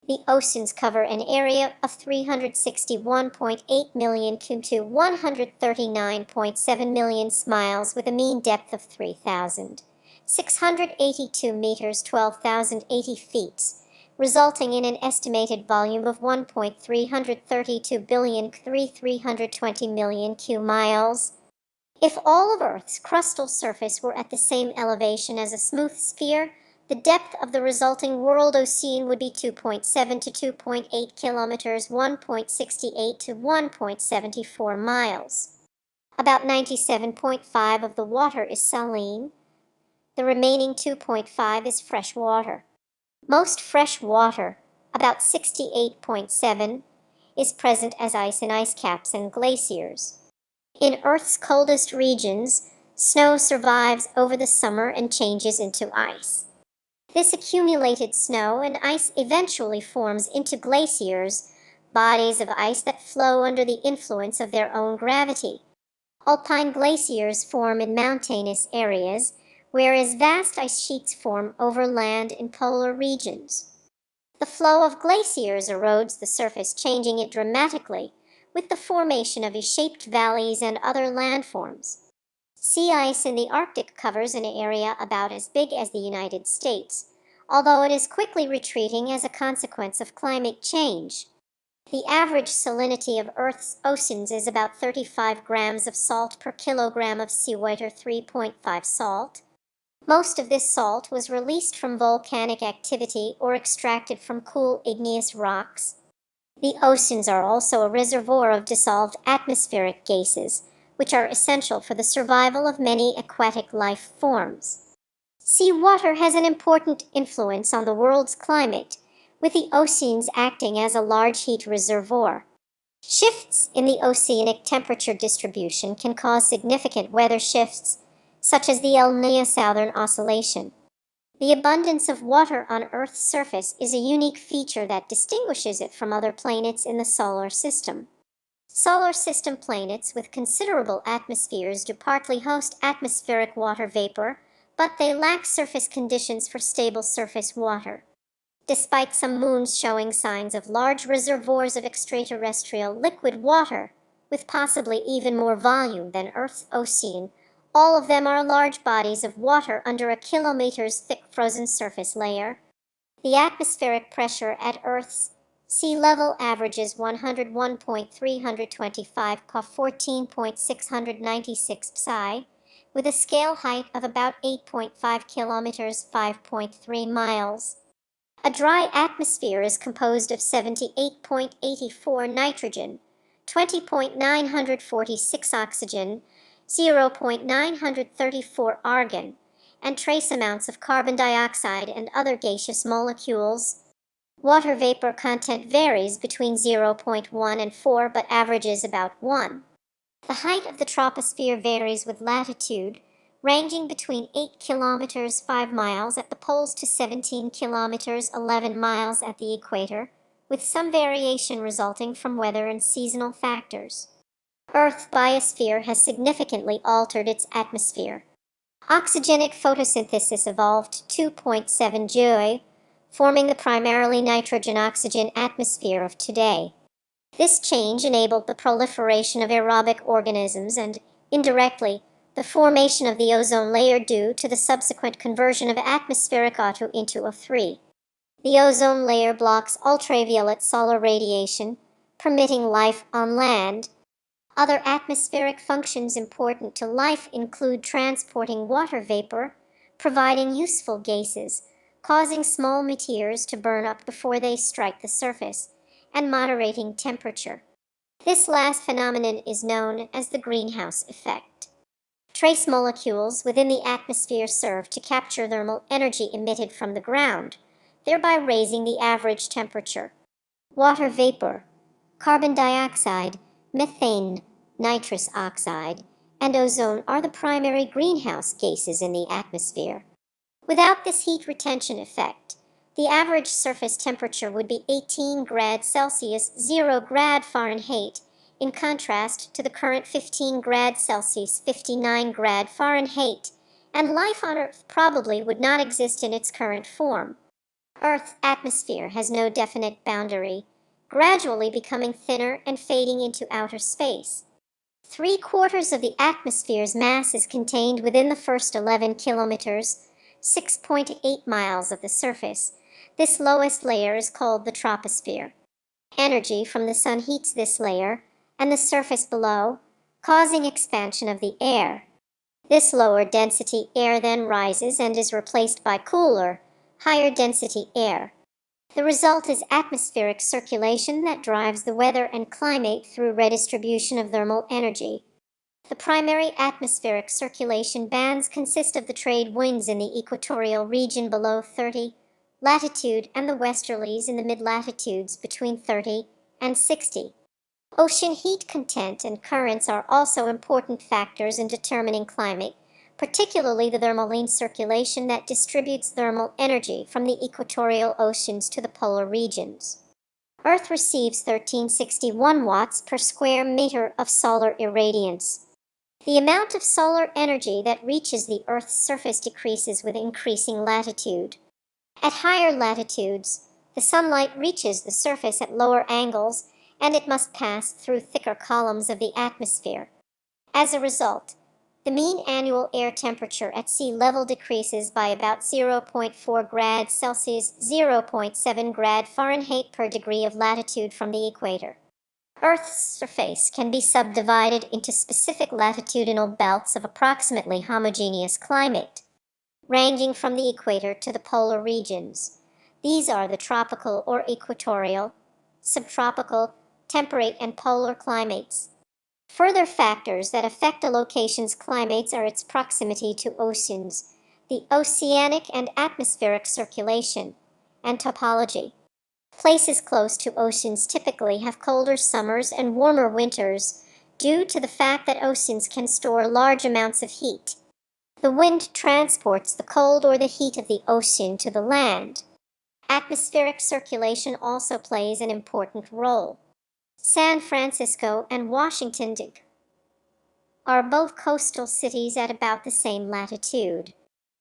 The oceans cover an area of 361.8 million to 139.7 million miles with a mean depth of 3,682 meters, 12,080 feet, resulting in an estimated volume of 1.332 billion 320 million miles. If all of Earth's crustal surface were at the same elevation as a smooth sphere, the depth of the resulting world ocean would be 2.7 to 2.8 kilometers, 1.68 to 1.74 miles. About 97.5 of the water is saline. The remaining 2.5 is fresh water. Most fresh water, about 68.7, is present as ice in ice caps and glaciers. In Earth's coldest regions, snow survives over the summer and changes into ice. This accumulated snow and ice eventually forms into glaciers, bodies of ice that flow under the influence of their own gravity. Alpine glaciers form in mountainous areas, whereas vast ice sheets form over land in polar regions. The flow of glaciers erodes the surface, changing it dramatically, with the formation of shaped valleys and other landforms. Sea ice in the Arctic covers an area about as big as the United States, although it is quickly retreating as a consequence of climate change. The average salinity of Earth's oceans is about 35 grams of salt per kilogram of seawater 3.5 salt. Most of this salt was released from volcanic activity or extracted from cool igneous rocks. The oceans are also a reservoir of dissolved atmospheric gases, which are essential for the survival of many aquatic life forms. Seawater has an important influence on the world's climate, with the oceans acting as a large heat reservoir. Shifts in the oceanic temperature distribution can cause significant weather shifts, such as the El Niño Southern Oscillation. The abundance of water on Earth's surface is a unique feature that distinguishes it from other planets in the solar system. Solar system planets with considerable atmospheres do partly host atmospheric water vapor, but they lack surface conditions for stable surface water. Despite some moons showing signs of large reservoirs of extraterrestrial liquid water, with possibly even more volume than Earth's ocean, all of them are large bodies of water under a kilometer's thick frozen surface layer. The atmospheric pressure at Earth's sea level averages 101.325 × 14.696 psi, with a scale height of about 8.5 kilometers, 5.3 miles. A dry atmosphere is composed of 78.84 nitrogen, 20.946 oxygen, 0.934 argon, and trace amounts of carbon dioxide and other gaseous molecules. Water vapor content varies between 0.1 and 4 but averages about 1. The height of the troposphere varies with latitude, ranging between 8 kilometers 5 miles at the poles to 17 kilometers 11 miles at the equator, with some variation resulting from weather and seasonal factors. Earth's biosphere has significantly altered its atmosphere. Oxygenic photosynthesis evolved 2.7 GeO, forming the primarily nitrogen-oxygen atmosphere of today. This change enabled the proliferation of aerobic organisms and, indirectly, the formation of the ozone layer due to the subsequent conversion of atmospheric O2 into O3. The ozone layer blocks ultraviolet solar radiation, permitting life on land. Other atmospheric functions important to life include transporting water vapor, providing useful gases, causing small meteors to burn up before they strike the surface, and moderating temperature. This last phenomenon is known as the greenhouse effect. Trace molecules within the atmosphere serve to capture thermal energy emitted from the ground, thereby raising the average temperature. Water vapor, carbon dioxide, methane, nitrous oxide, and ozone are the primary greenhouse gases in the atmosphere. Without this heat retention effect, the average surface temperature would be 18 grad Celsius, 0 grad Fahrenheit, in contrast to the current 15 grad Celsius, 59 grad Fahrenheit, and life on Earth probably would not exist in its current form. Earth's atmosphere has no definite boundary, gradually becoming thinner and fading into outer space. 3/4 of the atmosphere's mass is contained within the first 11 kilometers, 6.8 miles of the surface. This lowest layer is called the troposphere. Energy from the sun heats this layer and the surface below, causing expansion of the air. This lower density air then rises and is replaced by cooler, higher density air. The result is atmospheric circulation that drives the weather and climate through redistribution of thermal energy. The primary atmospheric circulation bands consist of the trade winds in the equatorial region below 30 latitude and the westerlies in the mid-latitudes between 30 and 60. Ocean heat content and currents are also important factors in determining climate, particularly the thermaline circulation that distributes thermal energy from the equatorial oceans to the polar regions. Earth receives 1361 watts per square meter of solar irradiance. The amount of solar energy that reaches the Earth's surface decreases with increasing latitude. At higher latitudes, the sunlight reaches the surface at lower angles, and it must pass through thicker columns of the atmosphere. As a result, The mean annual air temperature at sea level decreases by about 0.4 grads Celsius, 0.7 grad Fahrenheit per degree of latitude from the equator. Earth's surface can be subdivided into specific latitudinal belts of approximately homogeneous climate, ranging from the equator to the polar regions. These are the tropical or equatorial, subtropical, temperate, and polar climates. Further factors that affect a location's climates are its proximity to oceans, the oceanic and atmospheric circulation, and topology. Places close to oceans typically have colder summers and warmer winters due to the fact that oceans can store large amounts of heat. The wind transports the cold or the heat of the ocean to the land. Atmospheric circulation also plays an important role. San Francisco and Washington are both coastal cities at about the same latitude.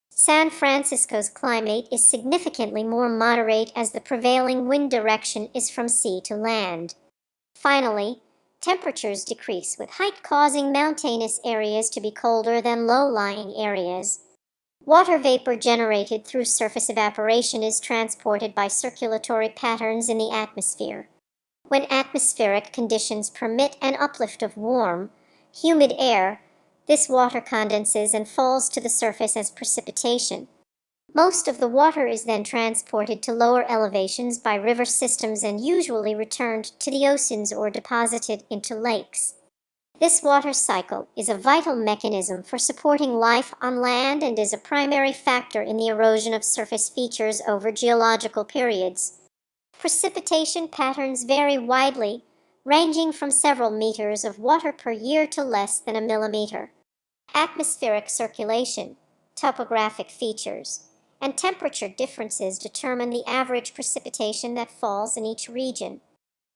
San Francisco's climate is significantly more moderate as the prevailing wind direction is from sea to land. Finally, temperatures decrease with height, causing mountainous areas to be colder than low-lying areas. Water vapor generated through surface evaporation is transported by circulatory patterns in the atmosphere. When atmospheric conditions permit an uplift of warm, humid air, this water condenses and falls to the surface as precipitation. Most of the water is then transported to lower elevations by river systems and usually returned to the oceans or deposited into lakes. This water cycle is a vital mechanism for supporting life on land and is a primary factor in the erosion of surface features over geological periods. Precipitation patterns vary widely, ranging from several meters of water per year to less than a millimeter. Atmospheric circulation, topographic features, and temperature differences determine the average precipitation that falls in each region.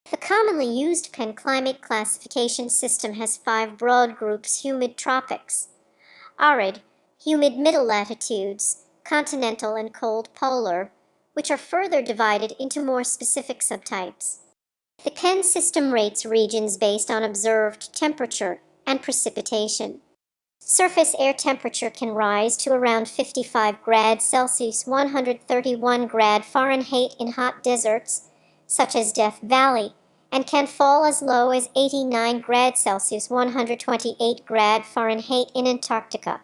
The commonly used climate classification system has 5 broad groups: humid tropics, arid, humid middle latitudes, continental, and cold polar, which are further divided into more specific subtypes. The CAN system rates regions based on observed temperature and precipitation. Surface air temperature can rise to around 55 grads Celsius, 131 grad Fahrenheit in hot deserts, such as Death Valley, and can fall as low as 89 grads Celsius, 128 grad Fahrenheit in Antarctica.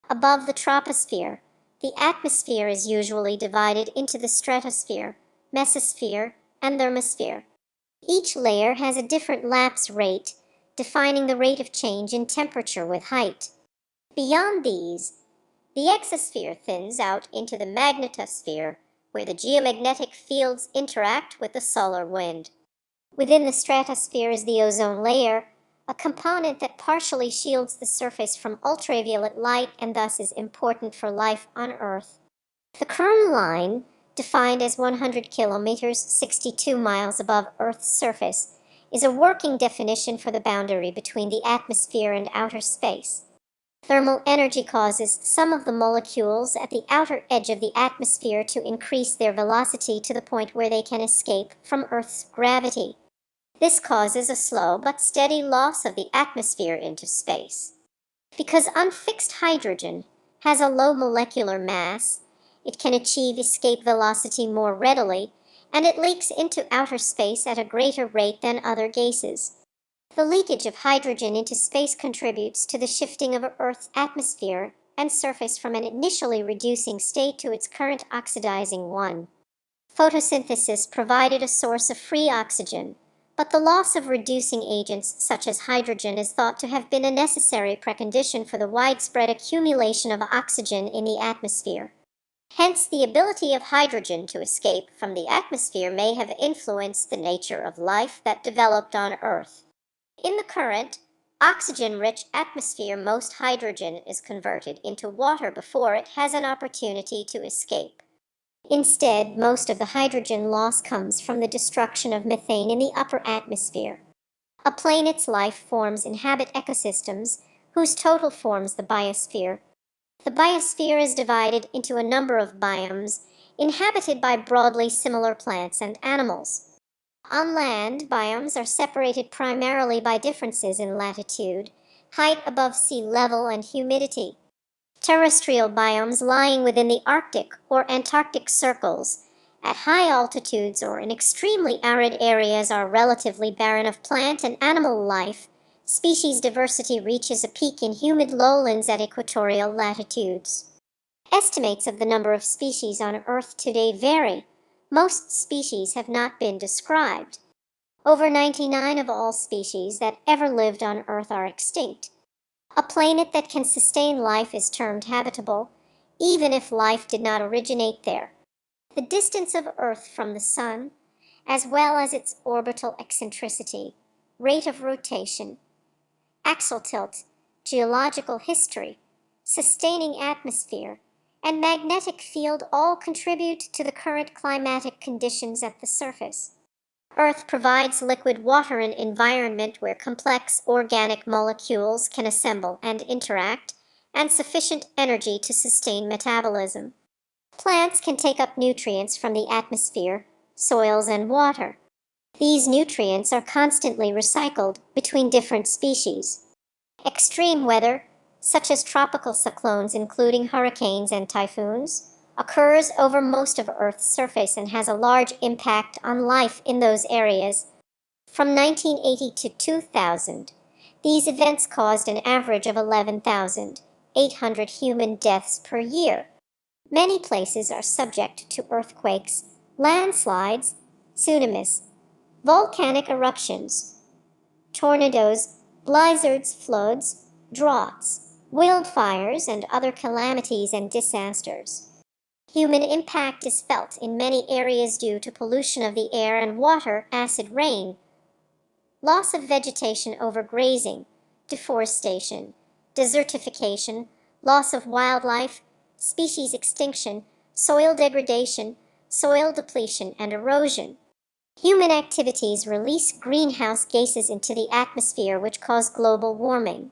Above the troposphere, the atmosphere is usually divided into the stratosphere, mesosphere, and thermosphere. Each layer has a different lapse rate, defining the rate of change in temperature with height. Beyond these, the exosphere thins out into the magnetosphere, where the geomagnetic fields interact with the solar wind. Within the stratosphere is the ozone layer, a component that partially shields the surface from ultraviolet light and thus is important for life on Earth. The Kern line, defined as 100 kilometers, 62 miles above Earth's surface, is a working definition for the boundary between the atmosphere and outer space. Thermal energy causes some of the molecules at the outer edge of the atmosphere to increase their velocity to the point where they can escape from Earth's gravity. This causes a slow but steady loss of the atmosphere into space. Because unfixed hydrogen has a low molecular mass, it can achieve escape velocity more readily, and it leaks into outer space at a greater rate than other gases. The leakage of hydrogen into space contributes to the shifting of Earth's atmosphere and surface from an initially reducing state to its current oxidizing one. Photosynthesis provided a source of free oxygen, but the loss of reducing agents such as hydrogen is thought to have been a necessary precondition for the widespread accumulation of oxygen in the atmosphere. Hence, the ability of hydrogen to escape from the atmosphere may have influenced the nature of life that developed on Earth. In the current, oxygen-rich atmosphere, most hydrogen is converted into water before it has an opportunity to escape. Instead, most of the hydrogen loss comes from the destruction of methane in the upper atmosphere. A planet's life forms inhabit ecosystems, whose total forms the biosphere. The biosphere is divided into a number of biomes, inhabited by broadly similar plants and animals. On land, biomes are separated primarily by differences in latitude. height above sea level and humidity. Terrestrial biomes lying within the Arctic or Antarctic circles, at high altitudes or in extremely arid areas, are relatively barren of plant and animal life. Species diversity reaches a peak in humid lowlands at equatorial latitudes. Estimates of the number of species on Earth today vary. Most species have not been described. Over 99 of all species that ever lived on Earth are extinct. A planet that can sustain life is termed habitable, even if life did not originate there. The distance of Earth from the Sun, as well as its orbital eccentricity, rate of rotation, axial tilt, geological history, sustaining atmosphere, and magnetic field all contribute to the current climatic conditions at the surface. Earth provides liquid water an environment where complex organic molecules can assemble and interact, and sufficient energy to sustain metabolism. Plants can take up nutrients from the atmosphere, soils, and water. These nutrients are constantly recycled between different species. Extreme weather, such as tropical cyclones including hurricanes and typhoons, occurs over most of Earth's surface and has a large impact on life in those areas. From 1980 to 2000, these events caused an average of 11,800 human deaths per year. Many places are subject to earthquakes, landslides, tsunamis, volcanic eruptions, tornadoes, blizzards, floods, droughts, wildfires, and other calamities and disasters. Human impact is felt in many areas due to pollution of the air and water, acid rain, loss of vegetation overgrazing, deforestation, desertification, loss of wildlife, species extinction, soil degradation, soil depletion, and erosion. Human activities release greenhouse gases into the atmosphere which cause global warming.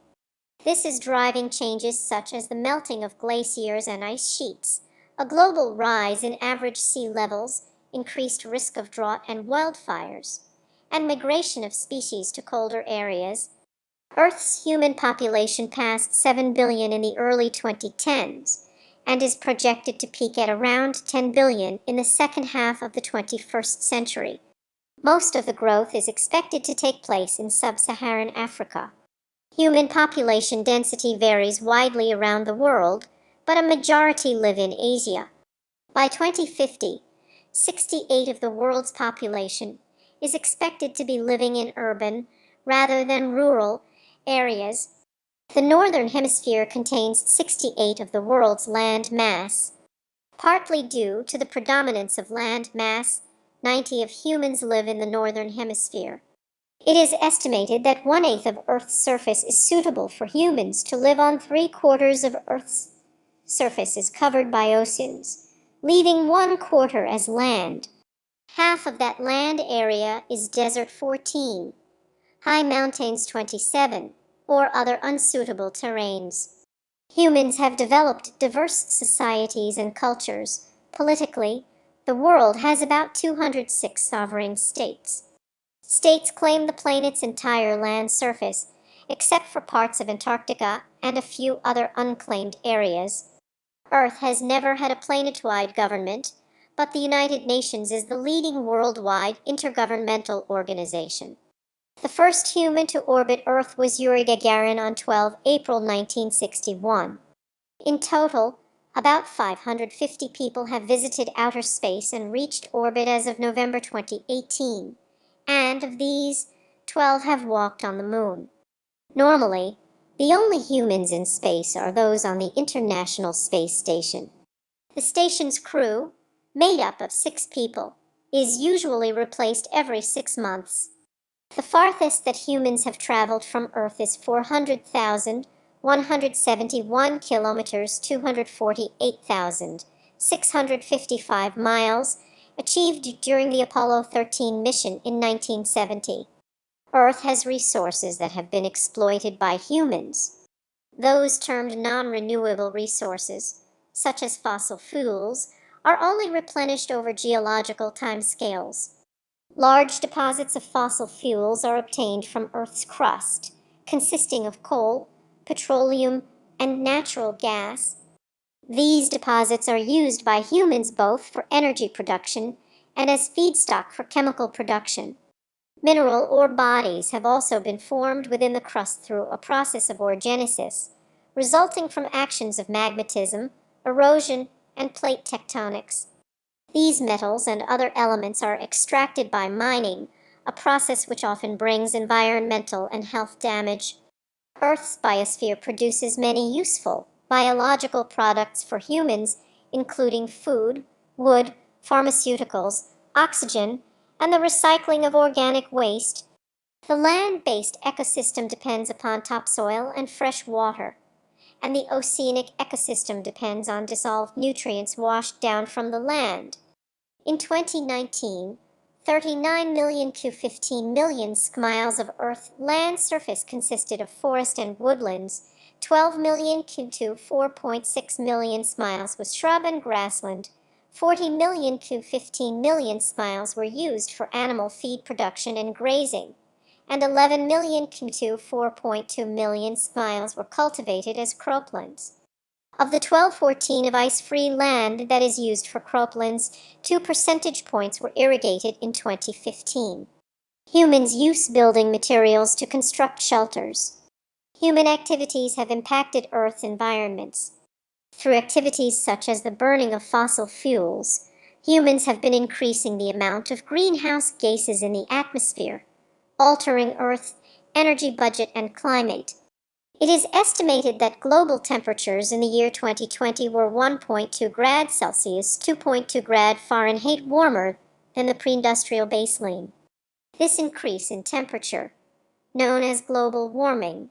This is driving changes such as the melting of glaciers and ice sheets, a global rise in average sea levels, increased risk of drought and wildfires, and migration of species to colder areas. Earth's human population passed 7 billion in the early 2010s and is projected to peak at around 10 billion in the second half of the 21st century. Most of the growth is expected to take place in sub-Saharan Africa. Human population density varies widely around the world, but a majority live in Asia. By 2050, 68% of the world's population is expected to be living in urban, rather than rural, areas. The Northern Hemisphere contains 68% of the world's land mass. Partly due to the predominance of land mass, 90% of humans live in the Northern Hemisphere. It is estimated that 1/8 of Earth's surface is suitable for humans to live on. 3/4 of Earth's surface is covered by oceans, leaving 1/4 as land. Half of that land area is desert 14, high mountains 27, or other unsuitable terrains. Humans have developed diverse societies and cultures. Politically, the world has about 206 sovereign states. States claim the planet's entire land surface, except for parts of Antarctica and a few other unclaimed areas. Earth has never had a planet-wide government, but the United Nations is the leading worldwide intergovernmental organization. The first human to orbit Earth was Yuri Gagarin on 12 April 1961. In total, about 550 people have visited outer space and reached orbit as of November 2018, and of these, 12 have walked on the Moon. Normally, the only humans in space are those on the International Space Station. The station's crew, made up of 6 people, is usually replaced every 6 months. The farthest that humans have traveled from Earth is 400,171 kilometers, 248,655 miles, achieved during the Apollo 13 mission in 1970. Earth has resources that have been exploited by humans. Those termed non-renewable resources, such as fossil fuels, are only replenished over geological timescales. Large deposits of fossil fuels are obtained from Earth's crust, consisting of coal, petroleum, and natural gas. These deposits are used by humans both for energy production and as feedstock for chemical production. Mineral ore bodies have also been formed within the crust through a process of orogenesis, resulting from actions of magmatism, erosion, and plate tectonics. These metals and other elements are extracted by mining, a process which often brings environmental and health damage. Earth's biosphere produces many useful biological products for humans, including food, wood, pharmaceuticals, oxygen, and the recycling of organic waste. The land-based ecosystem depends upon topsoil and fresh water, and the oceanic ecosystem depends on dissolved nutrients washed down from the land. In 2019, 39 million to 15 million miles of Earth's land surface consisted of forest and woodlands. 12 million to 4.6 million miles was shrub and grassland. 40 million to 15 million miles were used for animal feed production and grazing, and 11 million to 4.2 million miles were cultivated as croplands. Of the 1214 of ice-free land that is used for croplands, 2 percentage points were irrigated in 2015. Humans use building materials to construct shelters. Human activities have impacted Earth's environments. Through activities such as the burning of fossil fuels, humans have been increasing the amount of greenhouse gases in the atmosphere, altering Earth's energy budget and climate. It is estimated that global temperatures in the year 2020 were 1.2 grads Celsius, 2.2 grad Fahrenheit warmer than the pre-industrial baseline. This increase in temperature, known as global warming,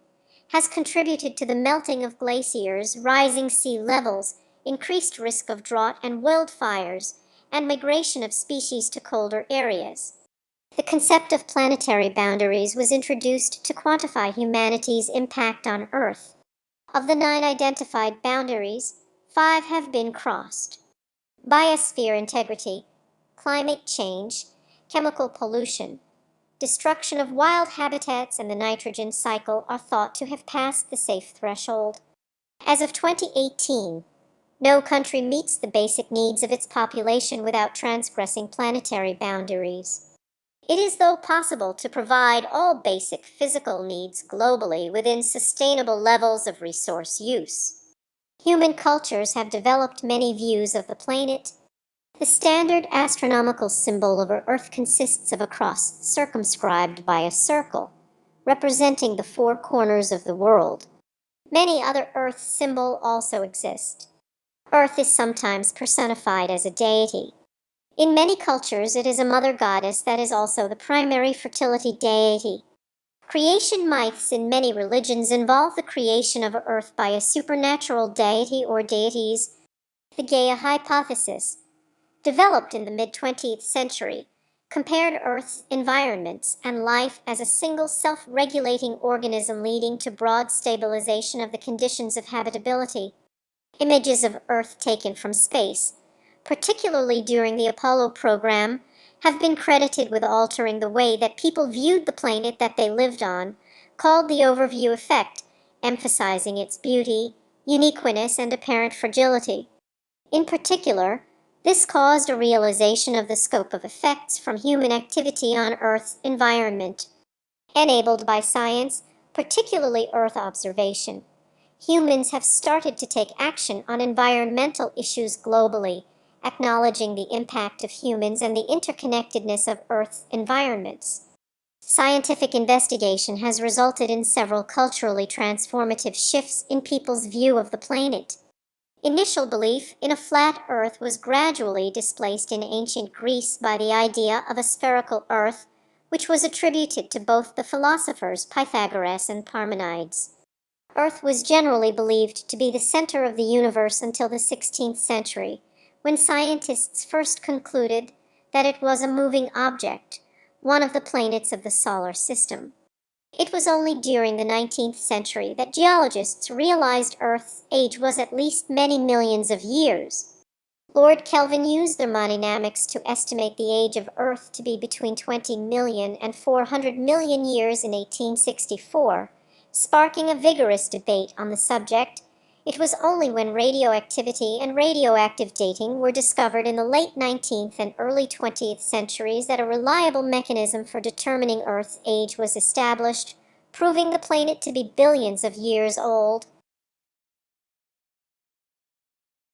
has contributed to the melting of glaciers, rising sea levels, increased risk of drought and wildfires, and migration of species to colder areas. The concept of planetary boundaries was introduced to quantify humanity's impact on Earth. Of the 9 identified boundaries, 5 have been crossed. Biosphere integrity, climate change, chemical pollution, destruction of wild habitats, and the nitrogen cycle are thought to have passed the safe threshold. As of 2018, no country meets the basic needs of its population without transgressing planetary boundaries. It is, though, possible to provide all basic physical needs globally within sustainable levels of resource use. Human cultures have developed many views of the planet. The standard astronomical symbol of Earth consists of a cross circumscribed by a circle, representing the 4 corners of the world. Many other Earth symbols also exist. Earth is sometimes personified as a deity. In many cultures, it is a mother goddess that is also the primary fertility deity. Creation myths in many religions involve the creation of Earth by a supernatural deity or deities. The Gaya Hypothesis, developed in the mid-20th century, compared Earth's environments and life as a single self-regulating organism, leading to broad stabilization of the conditions of habitability. Images of Earth taken from space, particularly during the Apollo program, have been credited with altering the way that people viewed the planet that they lived on, called the overview effect, emphasizing its beauty, uniqueness, and apparent fragility. In particular, this caused a realization of the scope of effects from human activity on Earth's environment. Enabled by science, particularly Earth observation, humans have started to take action on environmental issues globally, acknowledging the impact of humans and the interconnectedness of Earth's environments. Scientific investigation has resulted in several culturally transformative shifts in people's view of the planet. Initial belief in a flat Earth was gradually displaced in ancient Greece by the idea of a spherical Earth, which was attributed to both the philosophers Pythagoras and Parmenides. Earth was generally believed to be the center of the universe until the 16th century, when scientists first concluded that it was a moving object, one of the planets of the solar system. It was only during the 19th century that geologists realized Earth's age was at least many millions of years. Lord Kelvin used thermodynamics to estimate the age of Earth to be between 20 million and 400 million years in 1864, sparking a vigorous debate on the subject. It was only when radioactivity and radioactive dating were discovered in the late 19th and early 20th centuries that a reliable mechanism for determining Earth's age was established, proving the planet to be billions of years old.